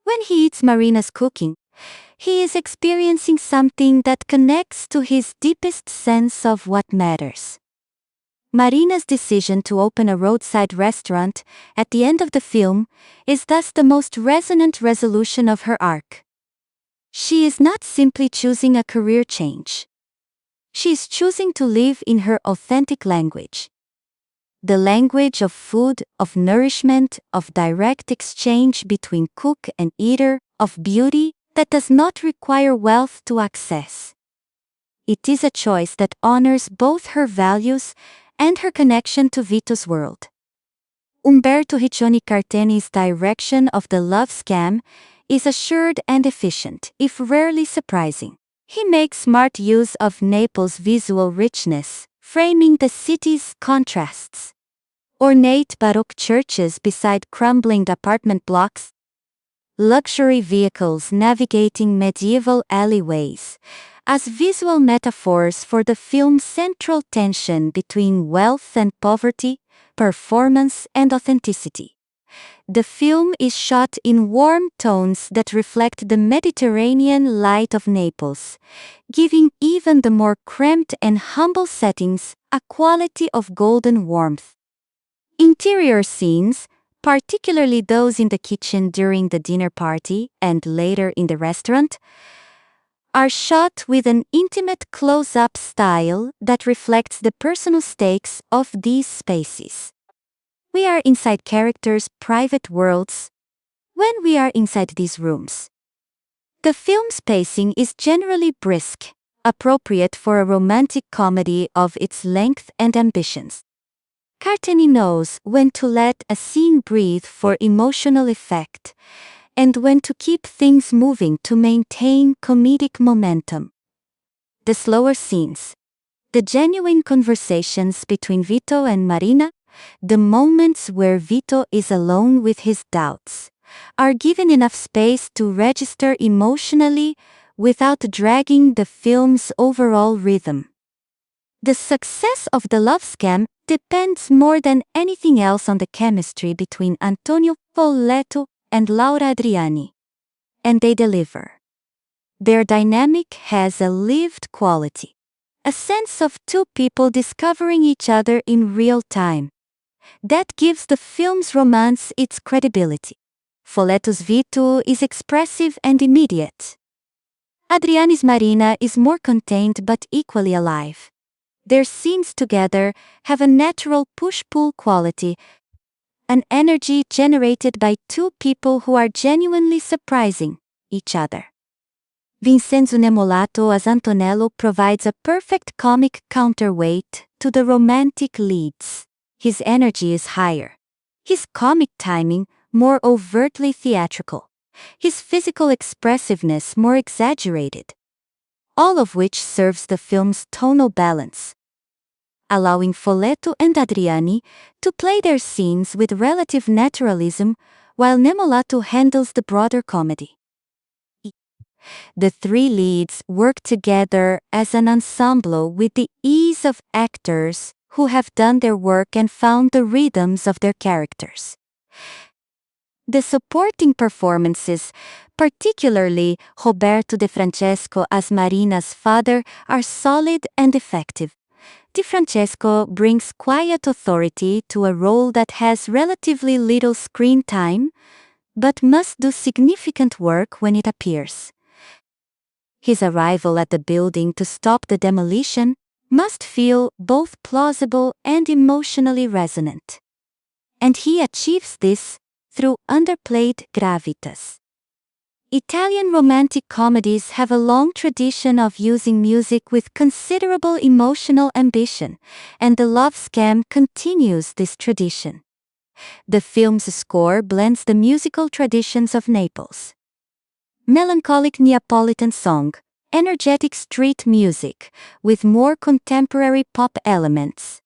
When he eats Marina's cooking, he is experiencing something that connects to his deepest sense of what matters. Marina's decision to open a roadside restaurant at the end of the film is thus the most resonant resolution of her arc. She is not simply choosing a career change. She is choosing to live in her authentic language. The language of food, of nourishment, of direct exchange between cook and eater, of beauty that does not require wealth to access. It is a choice that honors both her values and her connection to Vito's world. Umberto Riccioni Carteni's direction of the love scam is assured and efficient, if rarely surprising. He makes smart use of Naples' visual richness, framing the city's contrasts. Ornate Baroque churches beside crumbling apartment blocks, luxury vehicles navigating medieval alleyways, as visual metaphors for the film's central tension between wealth and poverty, performance and authenticity. The film is shot in warm tones that reflect the Mediterranean light of Naples, giving even the more cramped and humble settings a quality of golden warmth. Interior scenes, particularly those in the kitchen during the dinner party and later in the restaurant, are shot with an intimate close-up style that reflects the personal stakes of these spaces. We are inside characters' private worlds when we are inside these rooms. The film's pacing is generally brisk, appropriate for a romantic comedy of its length and ambitions. Carteni knows when to let a scene breathe for emotional effect, and when to keep things moving to maintain comedic momentum. The slower scenes, the genuine conversations between Vito and Marina, the moments where Vito is alone with his doubts, are given enough space to register emotionally without dragging the film's overall rhythm. The success of the love scam depends more than anything else on the chemistry between Antonio Folletto and Laura Adriani. And they deliver. Their dynamic has a lived quality, a sense of two people discovering each other in real time. That gives the film's romance its credibility. Folletto's Vito is expressive and immediate. Adriani's Marina is more contained but equally alive. Their scenes together have a natural push-pull quality, an energy generated by two people who are genuinely surprising each other. Vincenzo Nemolato as Antonello provides a perfect comic counterweight to the romantic leads. His energy is higher. His comic timing more overtly theatrical. His physical expressiveness more exaggerated. All of which serves the film's tonal balance, allowing Folletto and Adriani to play their scenes with relative naturalism while Nemolato handles the broader comedy. The three leads work together as an ensemble with the ease of actors who have done their work and found the rhythms of their characters. The supporting performances, particularly Roberto De Francesco as Marina's father, are solid and effective. De Francesco brings quiet authority to a role that has relatively little screen time, but must do significant work when it appears. His arrival at the building to stop the demolition must feel both plausible and emotionally resonant. And he achieves this through underplayed gravitas. Italian romantic comedies have a long tradition of using music with considerable emotional ambition, and the love scam continues this tradition. The film's score blends the musical traditions of Naples. Melancholic Neapolitan song, energetic street music, with more contemporary pop elements,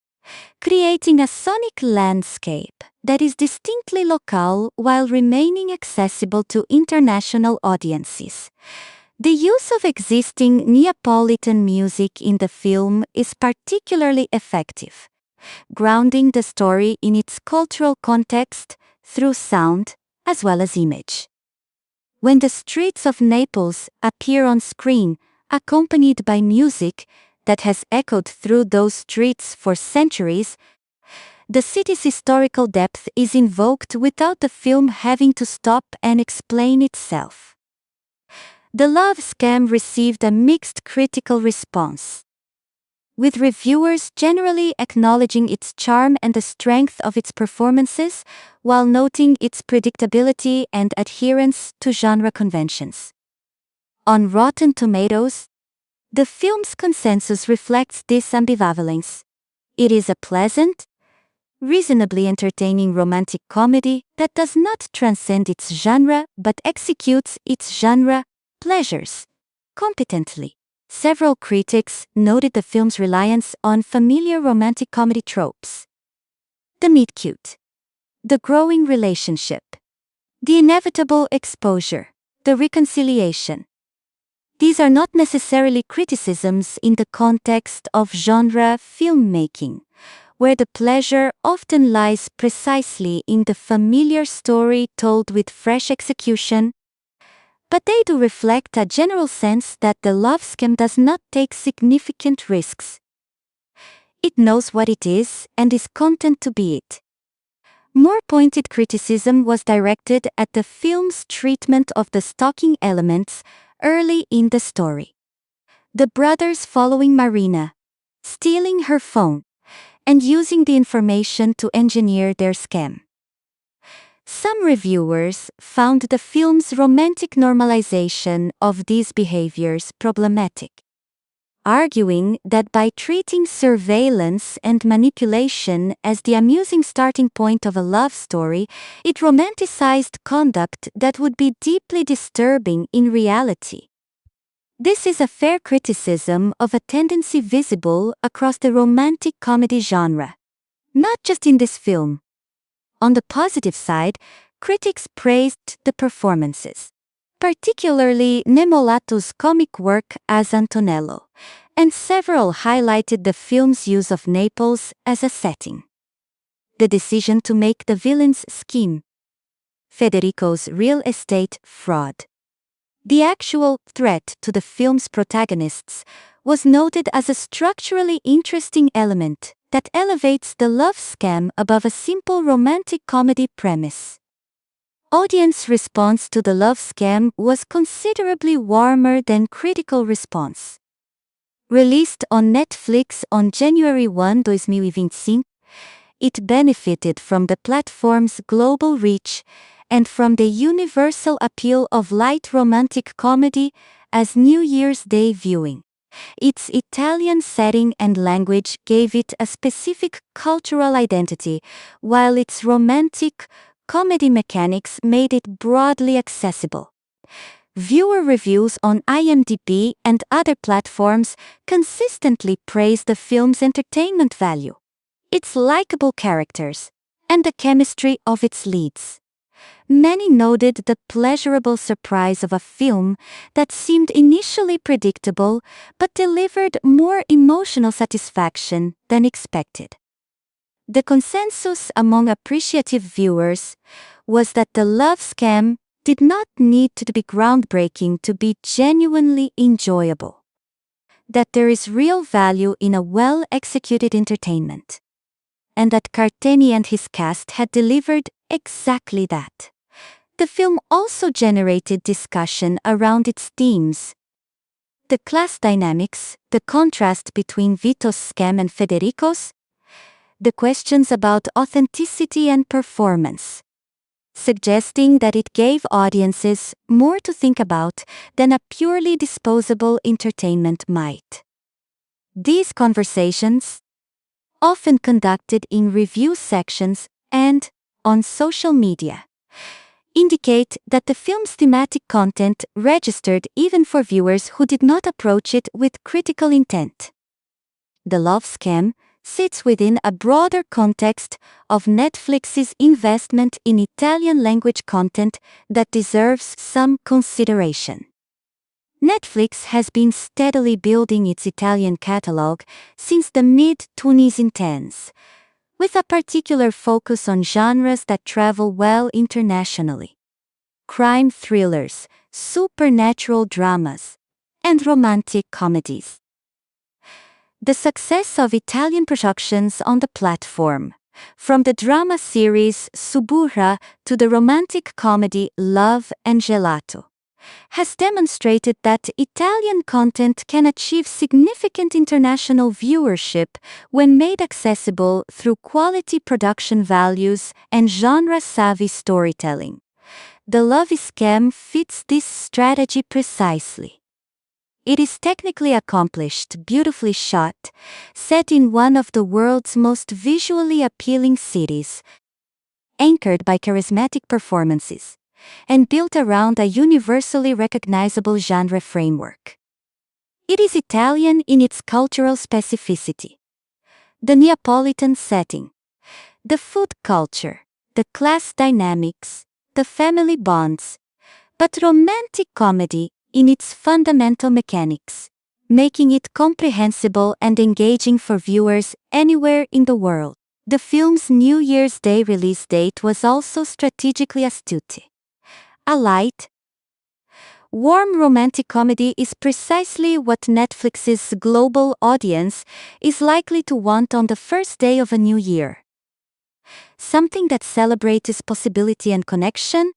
creating a sonic landscape that is distinctly local while remaining accessible to international audiences. The use of existing Neapolitan music in the film is particularly effective, grounding the story in its cultural context through sound as well as image. When the streets of Naples appear on screen, accompanied by music that has echoed through those streets for centuries, the city's historical depth is invoked without the film having to stop and explain itself. The Love Scam received a mixed critical response, with reviewers generally acknowledging its charm and the strength of its performances, while noting its predictability and adherence to genre conventions. On Rotten Tomatoes, the film's consensus reflects this ambivalence. It is a pleasant, reasonably entertaining romantic comedy that does not transcend its genre but executes its genre pleasures competently. Several critics noted the film's reliance on familiar romantic comedy tropes. The meet-cute, the growing relationship, the inevitable exposure, the reconciliation. These are not necessarily criticisms in the context of genre filmmaking, where the pleasure often lies precisely in the familiar story told with fresh execution, but they do reflect a general sense that the love scam does not take significant risks. It knows what it is and is content to be it. More pointed criticism was directed at the film's treatment of the stalking elements early in the story. The brothers following Marina, stealing her phone, and using the information to engineer their scam. Some reviewers found the film's romantic normalization of these behaviors problematic, arguing that by treating surveillance and manipulation as the amusing starting point of a love story, it romanticized conduct that would be deeply disturbing in reality. This is a fair criticism of a tendency visible across the romantic comedy genre, not just in this film. On the positive side, critics praised the performances, particularly Nemolato's comic work as Antonello, and several highlighted the film's use of Naples as a setting. The decision to make the villain's scheme, Federico's real estate fraud, the actual threat to the film's protagonists, was noted as a structurally interesting element that elevates the love scam above a simple romantic comedy premise. Audience response to the love scam was considerably warmer than critical response. Released on Netflix on January 1, 2025, it benefited from the platform's global reach and from the universal appeal of light romantic comedy as New Year's Day viewing. Its Italian setting and language gave it a specific cultural identity, while its romantic comedy mechanics made it broadly accessible. Viewer reviews on IMDb and other platforms consistently praise the film's entertainment value, its likable characters, and the chemistry of its leads. Many noted the pleasurable surprise of a film that seemed initially predictable but delivered more emotional satisfaction than expected. The consensus among appreciative viewers was that the love scam did not need to be groundbreaking to be genuinely enjoyable, that there is real value in a well-executed entertainment, and that Carteni and his cast had delivered exactly that. The film also generated discussion around its themes. The class dynamics, the contrast between Vito's scam and Federico's, the questions about authenticity and performance, suggesting that it gave audiences more to think about than a purely disposable entertainment might. These conversations, often conducted in review sections and on social media indicate that the film's thematic content registered even for viewers who did not approach it with critical intent. The love scam sits within a broader context of Netflix's investment in Italian-language content that deserves some consideration. Netflix has been steadily building its Italian catalog since the mid-2010s, with a particular focus on genres that travel well internationally: crime thrillers, supernatural dramas, and romantic comedies. The success of Italian productions on the platform, from the drama series Suburra to the romantic comedy Love and Gelato, has demonstrated that Italian content can achieve significant international viewership when made accessible through quality production values and genre-savvy storytelling. The Love Scam fits this strategy precisely. It is technically accomplished, beautifully shot, set in one of the world's most visually appealing cities, anchored by charismatic performances, and built around a universally recognizable genre framework. It is Italian in its cultural specificity. The Neapolitan setting, the food culture, the class dynamics, the family bonds, but romantic comedy in its fundamental mechanics, making it comprehensible and engaging for viewers anywhere in the world. The film's New Year's Day release date was also strategically astute. A light, warm romantic comedy is precisely what Netflix's global audience is likely to want on the first day of a new year. Something that celebrates possibility and connection,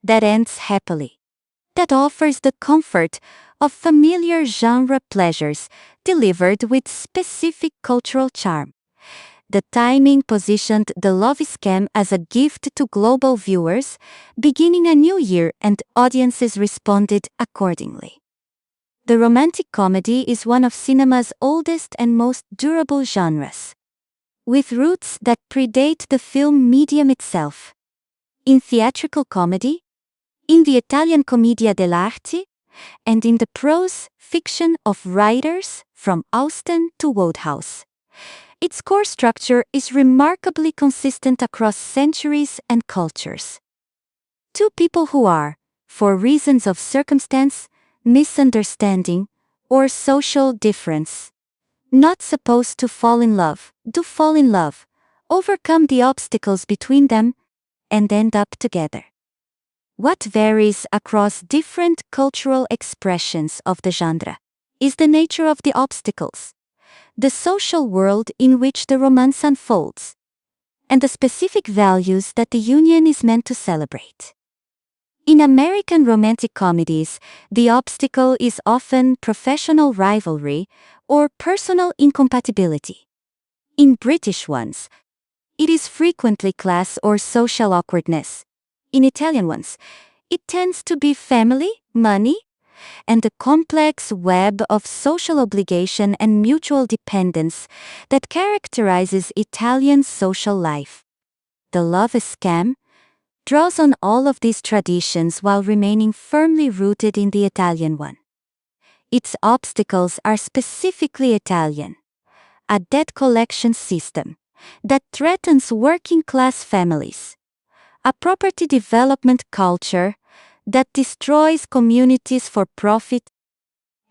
that ends happily, that offers the comfort of familiar genre pleasures delivered with specific cultural charm. The timing positioned The Love Scam as a gift to global viewers, beginning a new year, and audiences responded accordingly. The romantic comedy is one of cinema's oldest and most durable genres, with roots that predate the film medium itself. In theatrical comedy, in the Italian commedia dell'arte, and in the prose fiction of writers from Austen to Wodehouse. Its core structure is remarkably consistent across centuries and cultures. Two people who are, for reasons of circumstance, misunderstanding, or social difference, not supposed to fall in love, do fall in love, overcome the obstacles between them, and end up together. What varies across different cultural expressions of the genre is the nature of the obstacles, the social world in which the romance unfolds, and the specific values that the union is meant to celebrate. In American romantic comedies, the obstacle is often professional rivalry or personal incompatibility. In British ones, it is frequently class or social awkwardness. In Italian ones, it tends to be family, money, and the complex web of social obligation and mutual dependence that characterizes Italian social life. The Love Scam draws on all of these traditions while remaining firmly rooted in the Italian one. Its obstacles are specifically Italian: a debt collection system that threatens working-class families, a property development culture that destroys communities for profit,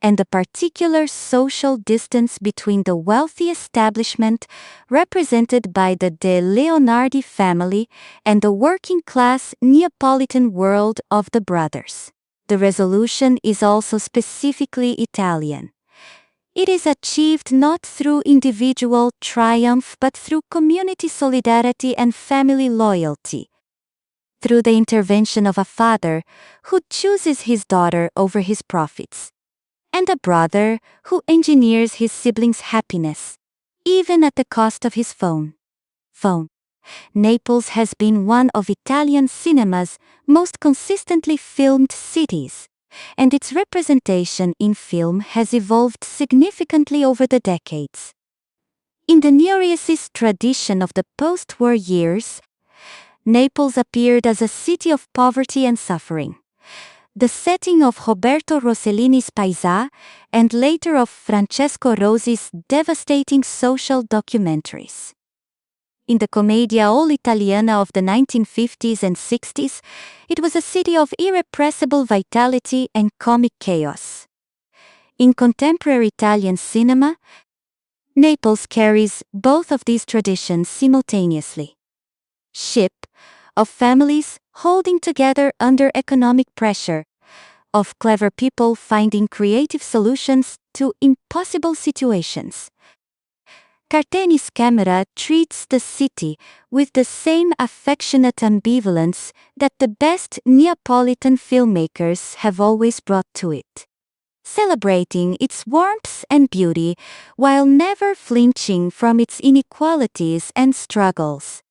and the particular social distance between the wealthy establishment represented by the De Leonardi family and the working-class Neapolitan world of the brothers. The resolution is also specifically Italian. It is achieved not through individual triumph but through community solidarity and family loyalty, through the intervention of a father who chooses his daughter over his profits, and a brother who engineers his siblings' happiness, even at the cost of his phone. Naples has been one of Italian cinema's most consistently filmed cities, and its representation in film has evolved significantly over the decades. In the neoracist tradition of the post-war years, Naples appeared as a city of poverty and suffering. The setting of Roberto Rossellini's Paesà and later of Francesco Rosi's devastating social documentaries. In the Commedia all'italiana of the 1950s and 60s, it was a city of irrepressible vitality and comic chaos. In contemporary Italian cinema, Naples carries both of these traditions simultaneously. Ship of families holding together under economic pressure, of clever people finding creative solutions to impossible situations. Carteni's camera treats the city with the same affectionate ambivalence that the best Neapolitan filmmakers have always brought to it, celebrating its warmth and beauty while never flinching from its inequalities and struggles.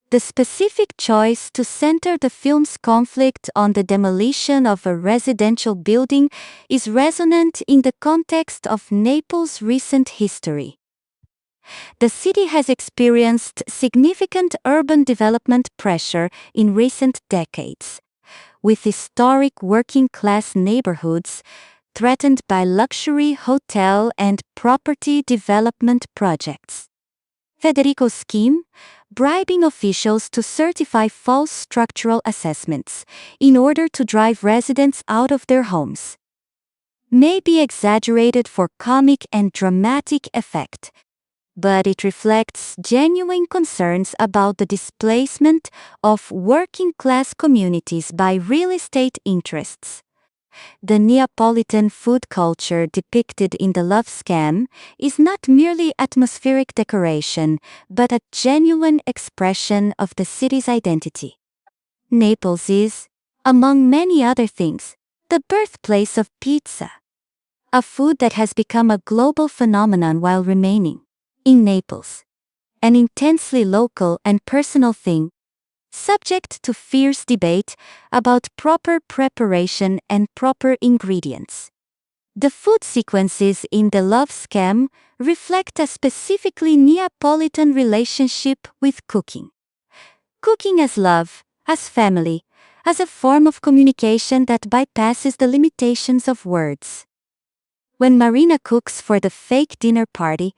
The specific choice to center the film's conflict on the demolition of a residential building is resonant in the context of Naples' recent history. The city has experienced significant urban development pressure in recent decades, with historic working-class neighborhoods threatened by luxury hotel and property development projects. Federico's scheme, bribing officials to certify false structural assessments in order to drive residents out of their homes, may be exaggerated for comic and dramatic effect, but it reflects genuine concerns about the displacement of working-class communities by real estate interests. The Neapolitan food culture depicted in The Love Scam is not merely atmospheric decoration, but a genuine expression of the city's identity. Naples is, among many other things, the birthplace of pizza, a food that has become a global phenomenon while remaining, in Naples, an intensely local and personal thing, subject to fierce debate about proper preparation and proper ingredients. The food sequences in The Love Scam reflect a specifically Neapolitan relationship with cooking. Cooking as love, as family, as a form of communication that bypasses the limitations of words. When Marina cooks for the fake dinner party,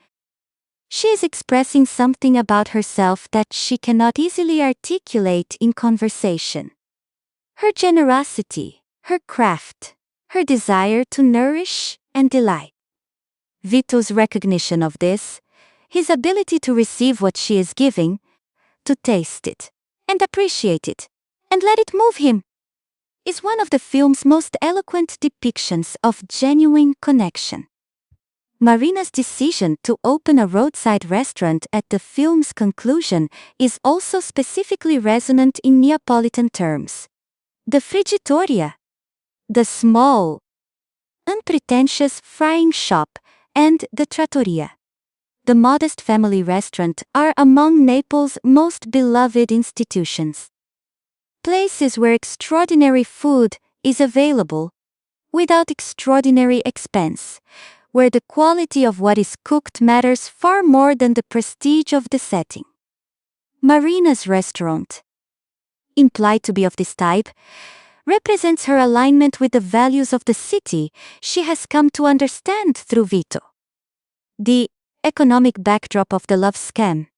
she is expressing something about herself that she cannot easily articulate in conversation. Her generosity, her craft, her desire to nourish and delight. Vito's recognition of this, his ability to receive what she is giving, to taste it, and appreciate it, and let it move him, is one of the film's most eloquent depictions of genuine connection. Marina's decision to open a roadside restaurant at the film's conclusion is also specifically resonant in Neapolitan terms. The Frigitoria, the small, unpretentious frying shop, and the trattoria, the modest family restaurant, are among Naples' most beloved institutions. Places where extraordinary food is available, without extraordinary expense, where the quality of what is cooked matters far more than the prestige of the setting. Marina's restaurant, implied to be of this type, represents her alignment with the values of the city she has come to understand through Vito. The economic backdrop of The Love Scam,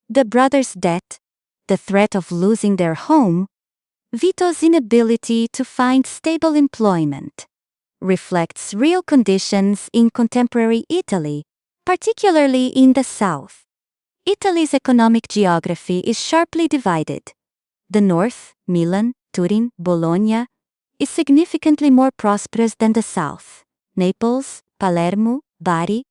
the brothers' debt, the threat of losing their home, Vito's inability to find stable employment, reflects real conditions in contemporary Italy, particularly in the south. Italy's economic geography is sharply divided. The north, Milan, Turin, Bologna, is significantly more prosperous than the south, Naples, Palermo, Bari,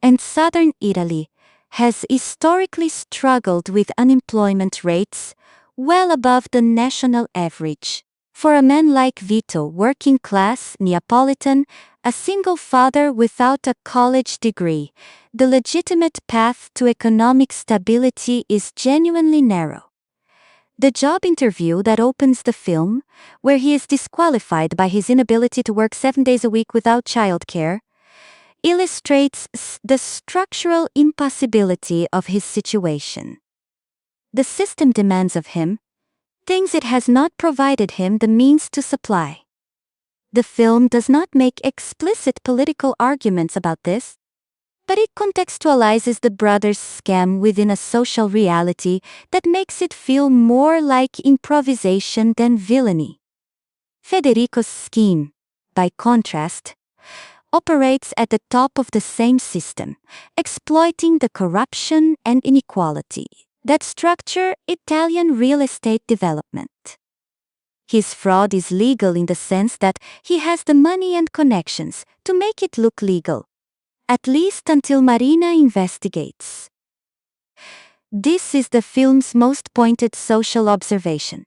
and southern Italy has historically struggled with unemployment rates well above the national average. For a man like Vito, working class, Neapolitan, a single father without a college degree, the legitimate path to economic stability is genuinely narrow. The job interview that opens the film, where he is disqualified by his inability to work 7 days a week without childcare, illustrates the structural impossibility of his situation. the system demands of him, things it has not provided him the means to supply. The film does not make explicit political arguments about this, but it contextualizes the brothers' scam within a social reality that makes it feel more like improvisation than villainy. Federico's scheme, by contrast, operates at the top of the same system, exploiting the corruption and inequality that structure Italian real estate development. His fraud is legal in the sense that he has the money and connections to make it look legal, at least until Marina investigates. This is the film's most pointed social observation,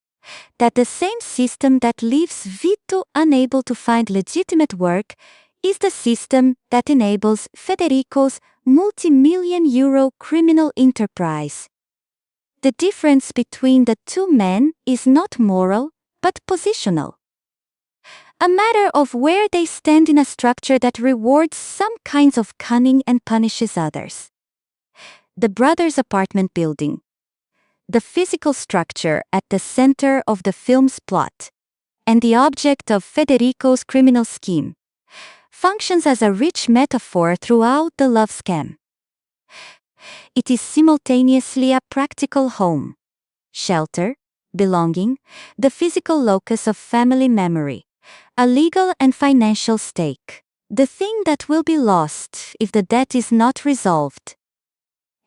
that the same system that leaves Vito unable to find legitimate work is the system that enables Federico's multi-million euro criminal enterprise. The difference between the two men is not moral, but positional. A matter of where they stand in a structure that rewards some kinds of cunning and punishes others. The brothers' apartment building, the physical structure at the center of the film's plot, and the object of Federico's criminal scheme, functions as a rich metaphor throughout the love scam. It is simultaneously a practical home, shelter, belonging, the physical locus of family memory, a legal and financial stake, the thing that will be lost if the debt is not resolved,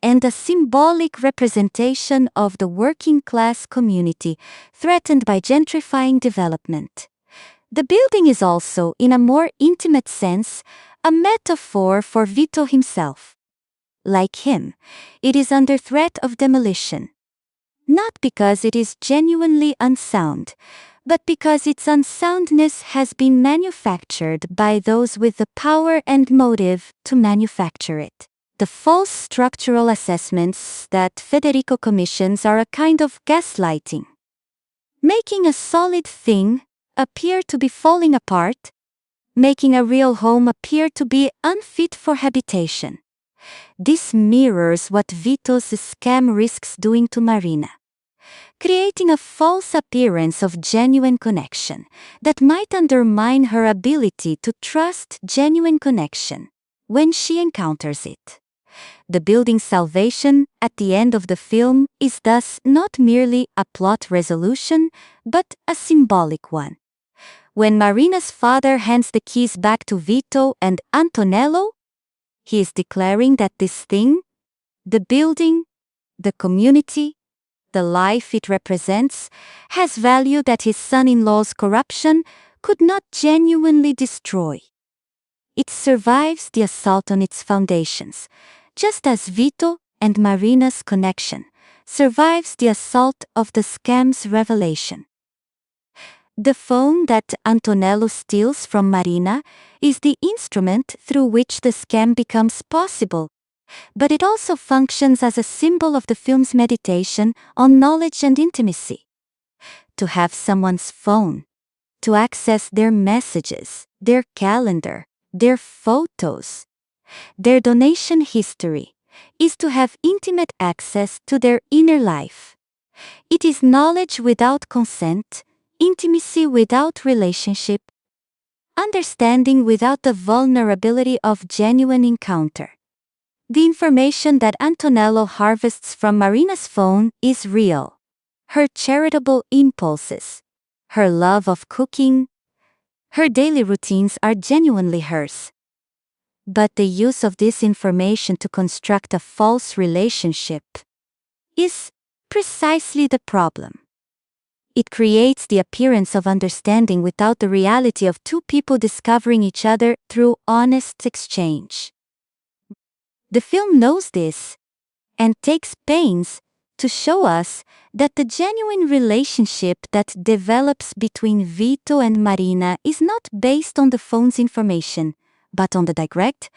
and a symbolic representation of the working class community threatened by gentrifying development. The building is also, in a more intimate sense, a metaphor for Vito himself. Like him, it is under threat of demolition. Not because it is genuinely unsound, but because its unsoundness has been manufactured by those with the power and motive to manufacture it. The false structural assessments that Federico commissions are a kind of gaslighting, making a solid thing appear to be falling apart, making a real home appear to be unfit for habitation. This mirrors what Vito's scam risks doing to Marina, creating a false appearance of genuine connection that might undermine her ability to trust genuine connection when she encounters it. The building's salvation at the end of the film is thus not merely a plot resolution, but a symbolic one. When Marina's father hands the keys back to Vito and Antonello, he is declaring that this thing, the building, the community, the life it represents, has value that his son-in-law's corruption could not genuinely destroy. It survives the assault on its foundations, just as Vito and Marina's connection survives the assault of the scam's revelation. The phone that Antonello steals from Marina is the instrument through which the scam becomes possible, but it also functions as a symbol of the film's meditation on knowledge and intimacy. To have someone's phone, to access their messages, their calendar, their photos, their donation history, is to have intimate access to their inner life. It is knowledge without consent, intimacy without relationship, understanding without the vulnerability of genuine encounter. The information that Antonello harvests from Marina's phone is real. Her charitable impulses, her love of cooking, her daily routines are genuinely hers. But the use of this information to construct a false relationship is precisely the problem. It creates the appearance of understanding without the reality of two people discovering each other through honest exchange. The film knows this, and takes pains to show us that the genuine relationship that develops between Vito and Marina is not based on the phone's information, but on the direct,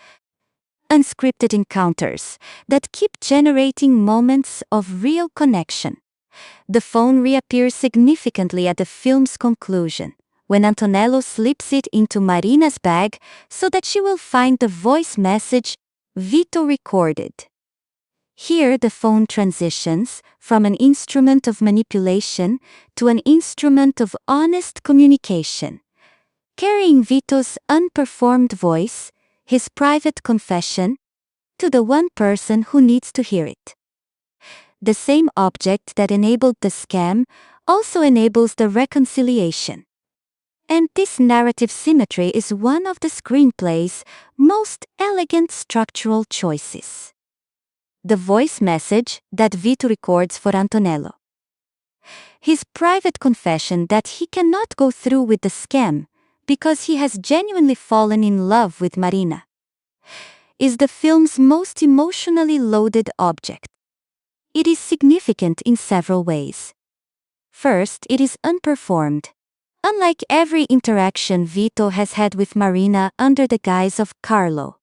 unscripted encounters that keep generating moments of real connection. The phone reappears significantly at the film's conclusion, when Antonello slips it into Marina's bag so that she will find the voice message Vito recorded. Here the phone transitions from an instrument of manipulation to an instrument of honest communication, carrying Vito's unperformed voice, his private confession, to the one person who needs to hear it. The same object that enabled the scam also enables the reconciliation. And this narrative symmetry is one of the screenplay's most elegant structural choices. The voice message that Vito records for Antonello. His private confession that he cannot go through with the scam because he has genuinely fallen in love with Marina, is the film's most emotionally loaded object. It is significant in several ways. First, it is unperformed. Unlike every interaction Vito has had with Marina under the guise of Carlo,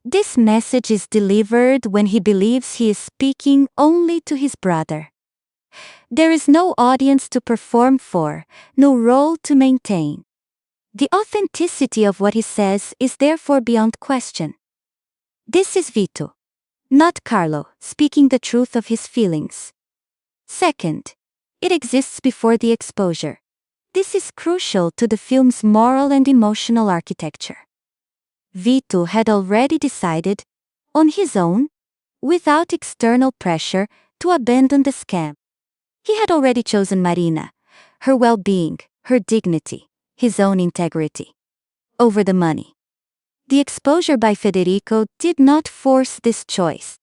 this message is delivered when he believes he is speaking only to his brother. There is no audience to perform for, no role to maintain. The authenticity of what he says is therefore beyond question. This is Vito, not Carlo, speaking the truth of his feelings. Second, it exists before the exposure. This is crucial to the film's moral and emotional architecture. Vito had already decided, on his own, without external pressure, to abandon the scam. He had already chosen Marina, her well-being, her dignity, his own integrity, over the money. The exposure by Federico did not force this choice.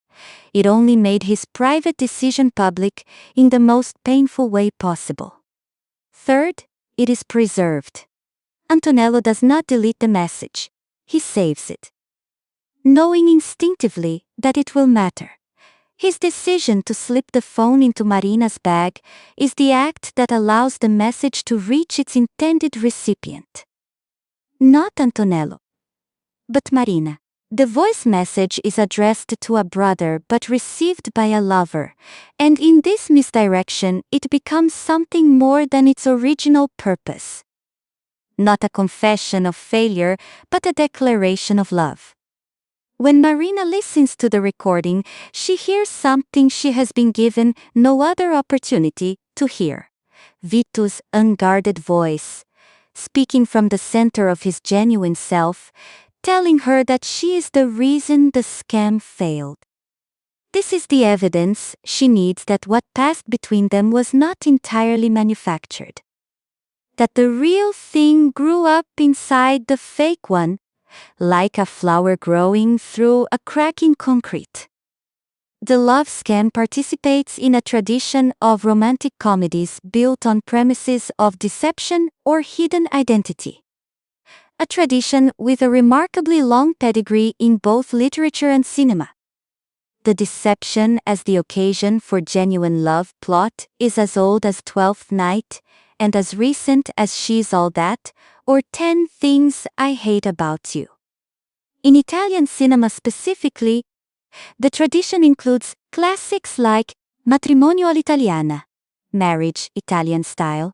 It only made his private decision public in the most painful way possible. Third, it is preserved. Antonello does not delete the message. He saves it, knowing instinctively that it will matter. His decision to slip the phone into Marina's bag is the act that allows the message to reach its intended recipient. Not Antonello, but Marina. The voice message is addressed to a brother but received by a lover, and in this misdirection it becomes something more than its original purpose. Not a confession of failure, but a declaration of love. When Marina listens to the recording, she hears something she has been given no other opportunity to hear. Vito's unguarded voice, speaking from the center of his genuine self, telling her that she is the reason the scam failed. This is the evidence she needs that what passed between them was not entirely manufactured. That the real thing grew up inside the fake one, like a flower growing through a crack in concrete. The love scam participates in a tradition of romantic comedies built on premises of deception or hidden identity. A tradition with a remarkably long pedigree in both literature and cinema. The deception as the occasion for genuine love plot is as old as Twelfth Night, and as recent as She's All That, or 10 Things I Hate About You. In Italian cinema specifically, the tradition includes classics like Matrimonio all'italiana, marriage Italian style,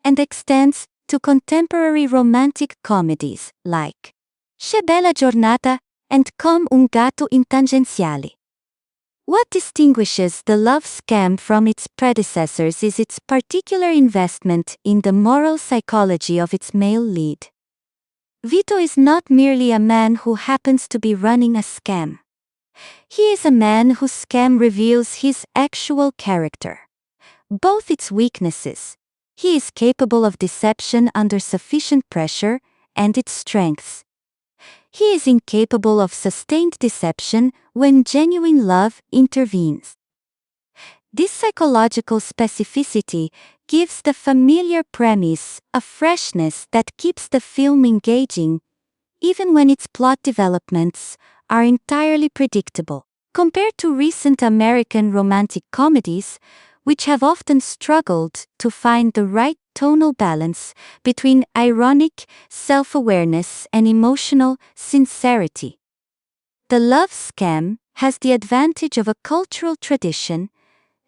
and extends to contemporary romantic comedies like Che bella giornata and Come un gatto in tangenziali. What distinguishes the love scam from its predecessors is its particular investment in the moral psychology of its male lead. Vito is not merely a man who happens to be running a scam. He is a man whose scam reveals his actual character, both its weaknesses. He is capable of deception under sufficient pressure, and its strengths. He is incapable of sustained deception when genuine love intervenes. This psychological specificity gives the familiar premise a freshness that keeps the film engaging, even when its plot developments are entirely predictable. Compared to recent American romantic comedies, which have often struggled to find the right tonal balance between ironic self-awareness and emotional sincerity. The love scam has the advantage of a cultural tradition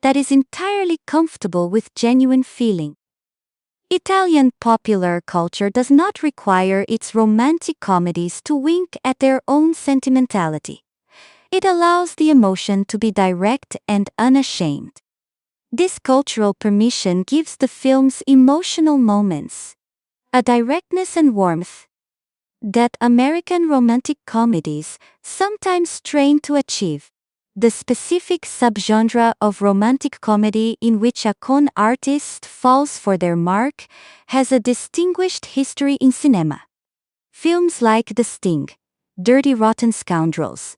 that is entirely comfortable with genuine feeling. Italian popular culture does not require its romantic comedies to wink at their own sentimentality. It allows the emotion to be direct and unashamed. This cultural permission gives the film's emotional moments a directness and warmth that American romantic comedies sometimes strain to achieve. The specific subgenre of romantic comedy in which a con artist falls for their mark has a distinguished history in cinema. Films like The Sting, Dirty Rotten Scoundrels,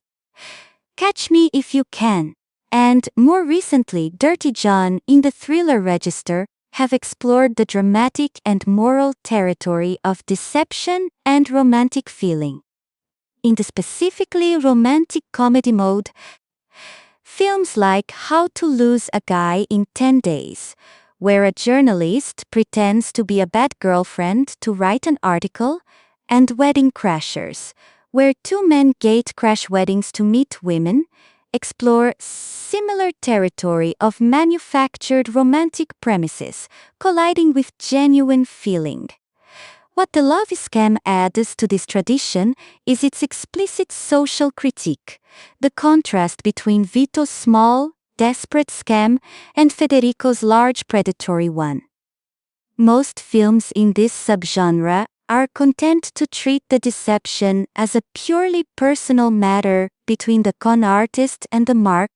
Catch Me If You Can, and more recently Dirty John in the thriller register have explored the dramatic and moral territory of deception and romantic feeling. In the specifically romantic comedy mode, films like How to Lose a Guy in 10 Days, where a journalist pretends to be a bad girlfriend to write an article, and Wedding Crashers, where two men gate crash weddings to meet women, explore similar territory of manufactured romantic premises colliding with genuine feeling. What The Love Scam adds to this tradition is its explicit social critique, the contrast between Vito's small, desperate scam and Federico's large predatory one. Most films in this subgenre are content to treat the deception as a purely personal matter between the con artist and the mark,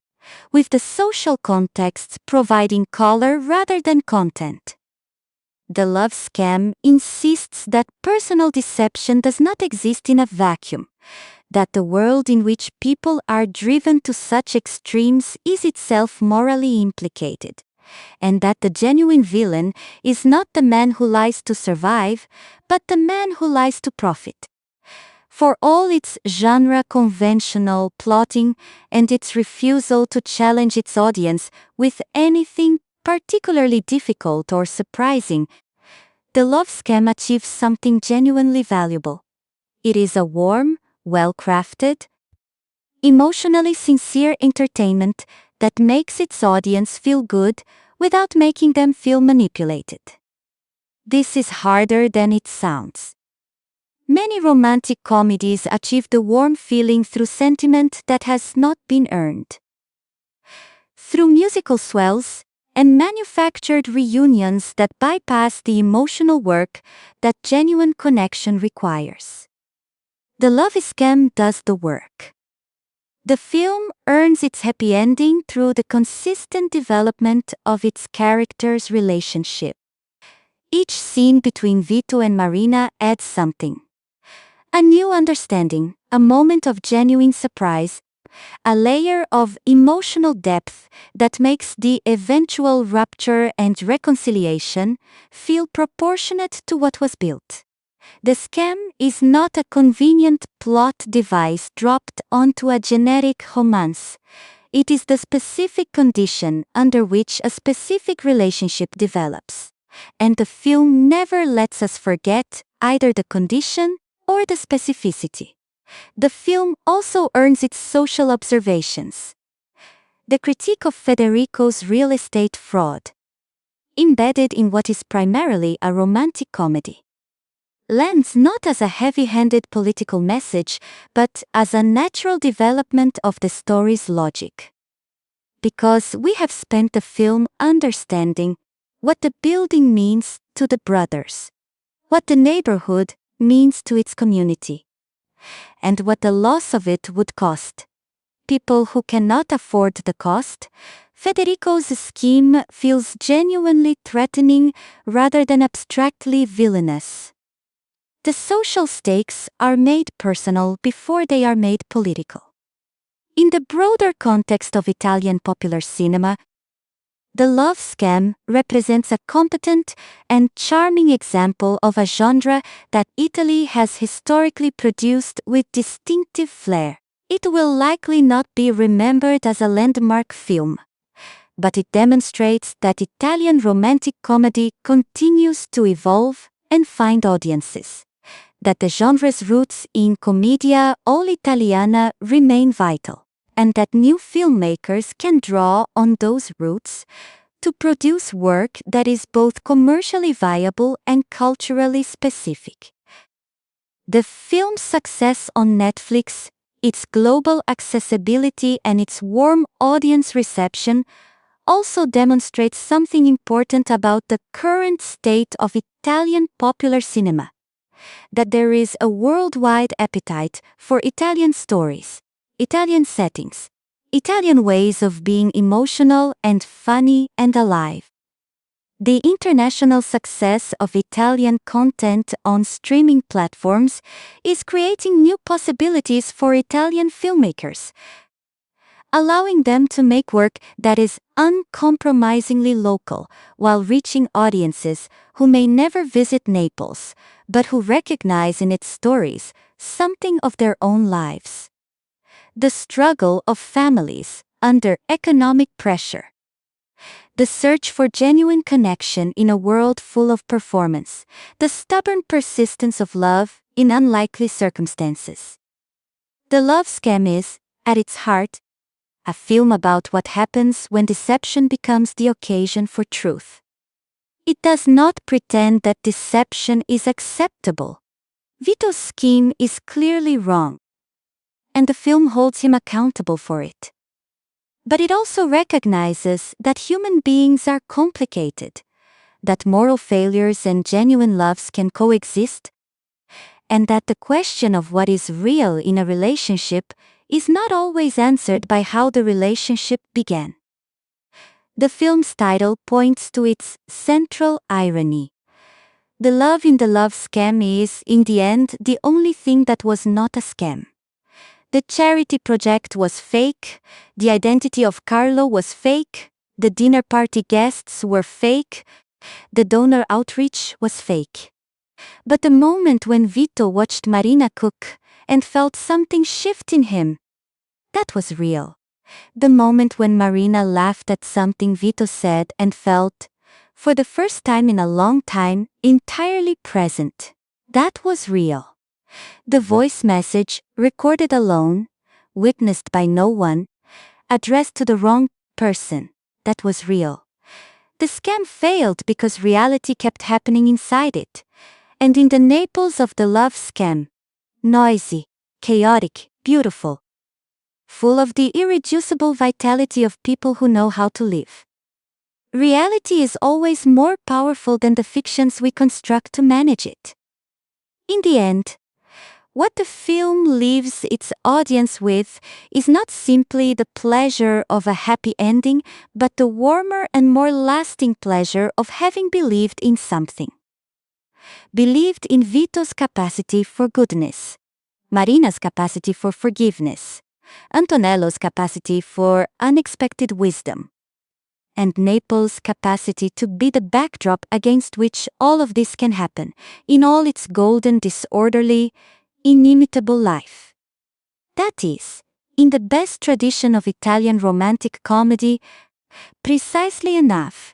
with the social context providing color rather than content. The Love Scam insists that personal deception does not exist in a vacuum, that the world in which people are driven to such extremes is itself morally implicated, and that the genuine villain is not the man who lies to survive, but the man who lies to profit. For all its genre-conventional plotting and its refusal to challenge its audience with anything particularly difficult or surprising, The Love Scam achieves something genuinely valuable. It is a warm, well-crafted, emotionally sincere entertainment that makes its audience feel good without making them feel manipulated. This is harder than it sounds. Many romantic comedies achieve the warm feeling through sentiment that has not been earned. Through musical swells and manufactured reunions that bypass the emotional work that genuine connection requires. The Love Scam does the work. The film earns its happy ending through the consistent development of its characters' relationship. Each scene between Vito and Marina adds something. A new understanding, a moment of genuine surprise, a layer of emotional depth that makes the eventual rupture and reconciliation feel proportionate to what was built. The scam is not a convenient plot device dropped onto a generic romance. It is the specific condition under which a specific relationship develops. And the film never lets us forget either the condition or the specificity. The film also earns its social observations. The critique of Federico's real estate fraud, embedded in what is primarily a romantic comedy, lands not as a heavy-handed political message, but as a natural development of the story's logic. Because we have spent the film understanding what the building means to the brothers, what the neighborhood means to its community, and what the loss of it would cost people who cannot afford the cost, Federico's scheme feels genuinely threatening rather than abstractly villainous. The social stakes are made personal before they are made political. In the broader context of Italian popular cinema, The Love Scam represents a competent and charming example of a genre that Italy has historically produced with distinctive flair. It will likely not be remembered as a landmark film, but it demonstrates that Italian romantic comedy continues to evolve and find audiences, that the genre's roots in commedia all'italiana remain vital, and that new filmmakers can draw on those roots to produce work that is both commercially viable and culturally specific. The film's success on Netflix its global accessibility and its warm audience reception also demonstrates something important about the current state of Italian popular cinema: that there is a worldwide appetite for Italian stories, Italian settings, Italian ways of being emotional and funny and alive. The international success of Italian content on streaming platforms is creating new possibilities for Italian filmmakers, allowing them to make work that is uncompromisingly local while reaching audiences who may never visit Naples, but who recognize in its stories something of their own lives. The struggle of families under economic pressure. The search for genuine connection in a world full of performance. The stubborn persistence of love in unlikely circumstances. The Love Scam is, at its heart, a film about what happens when deception becomes the occasion for truth. It does not pretend that deception is acceptable. Vito's scheme is clearly wrong, and the film holds him accountable for it. But it also recognizes that human beings are complicated, that moral failures and genuine loves can coexist, and that the question of what is real in a relationship is not always answered by how the relationship began. The film's title points to its central irony. The love in the Love Scam is, in the end, the only thing that was not a scam. The charity project was fake, the identity of Carlo was fake, the dinner party guests were fake, the donor outreach was fake. But the moment when Vito watched Marina cook and felt something shift in him, that was real. The moment when Marina laughed at something Vito said and felt, for the first time in a long time, entirely present, that was real. The voice message, recorded alone, witnessed by no one, addressed to the wrong person, that was real. The scam failed because reality kept happening inside it. And in the Naples of the Love Scam, noisy, chaotic, beautiful, full of the irreducible vitality of people who know how to live. Reality is always more powerful than the fictions we construct to manage it. In the end, what the film leaves its audience with is not simply the pleasure of a happy ending, but the warmer and more lasting pleasure of having believed in something. Believed in Vito's capacity for goodness, Marina's capacity for forgiveness, Antonello's capacity for unexpected wisdom, and Naples' capacity to be the backdrop against which all of this can happen, in all its golden, disorderly, inimitable life. That is, in the best tradition of Italian romantic comedy, precisely enough,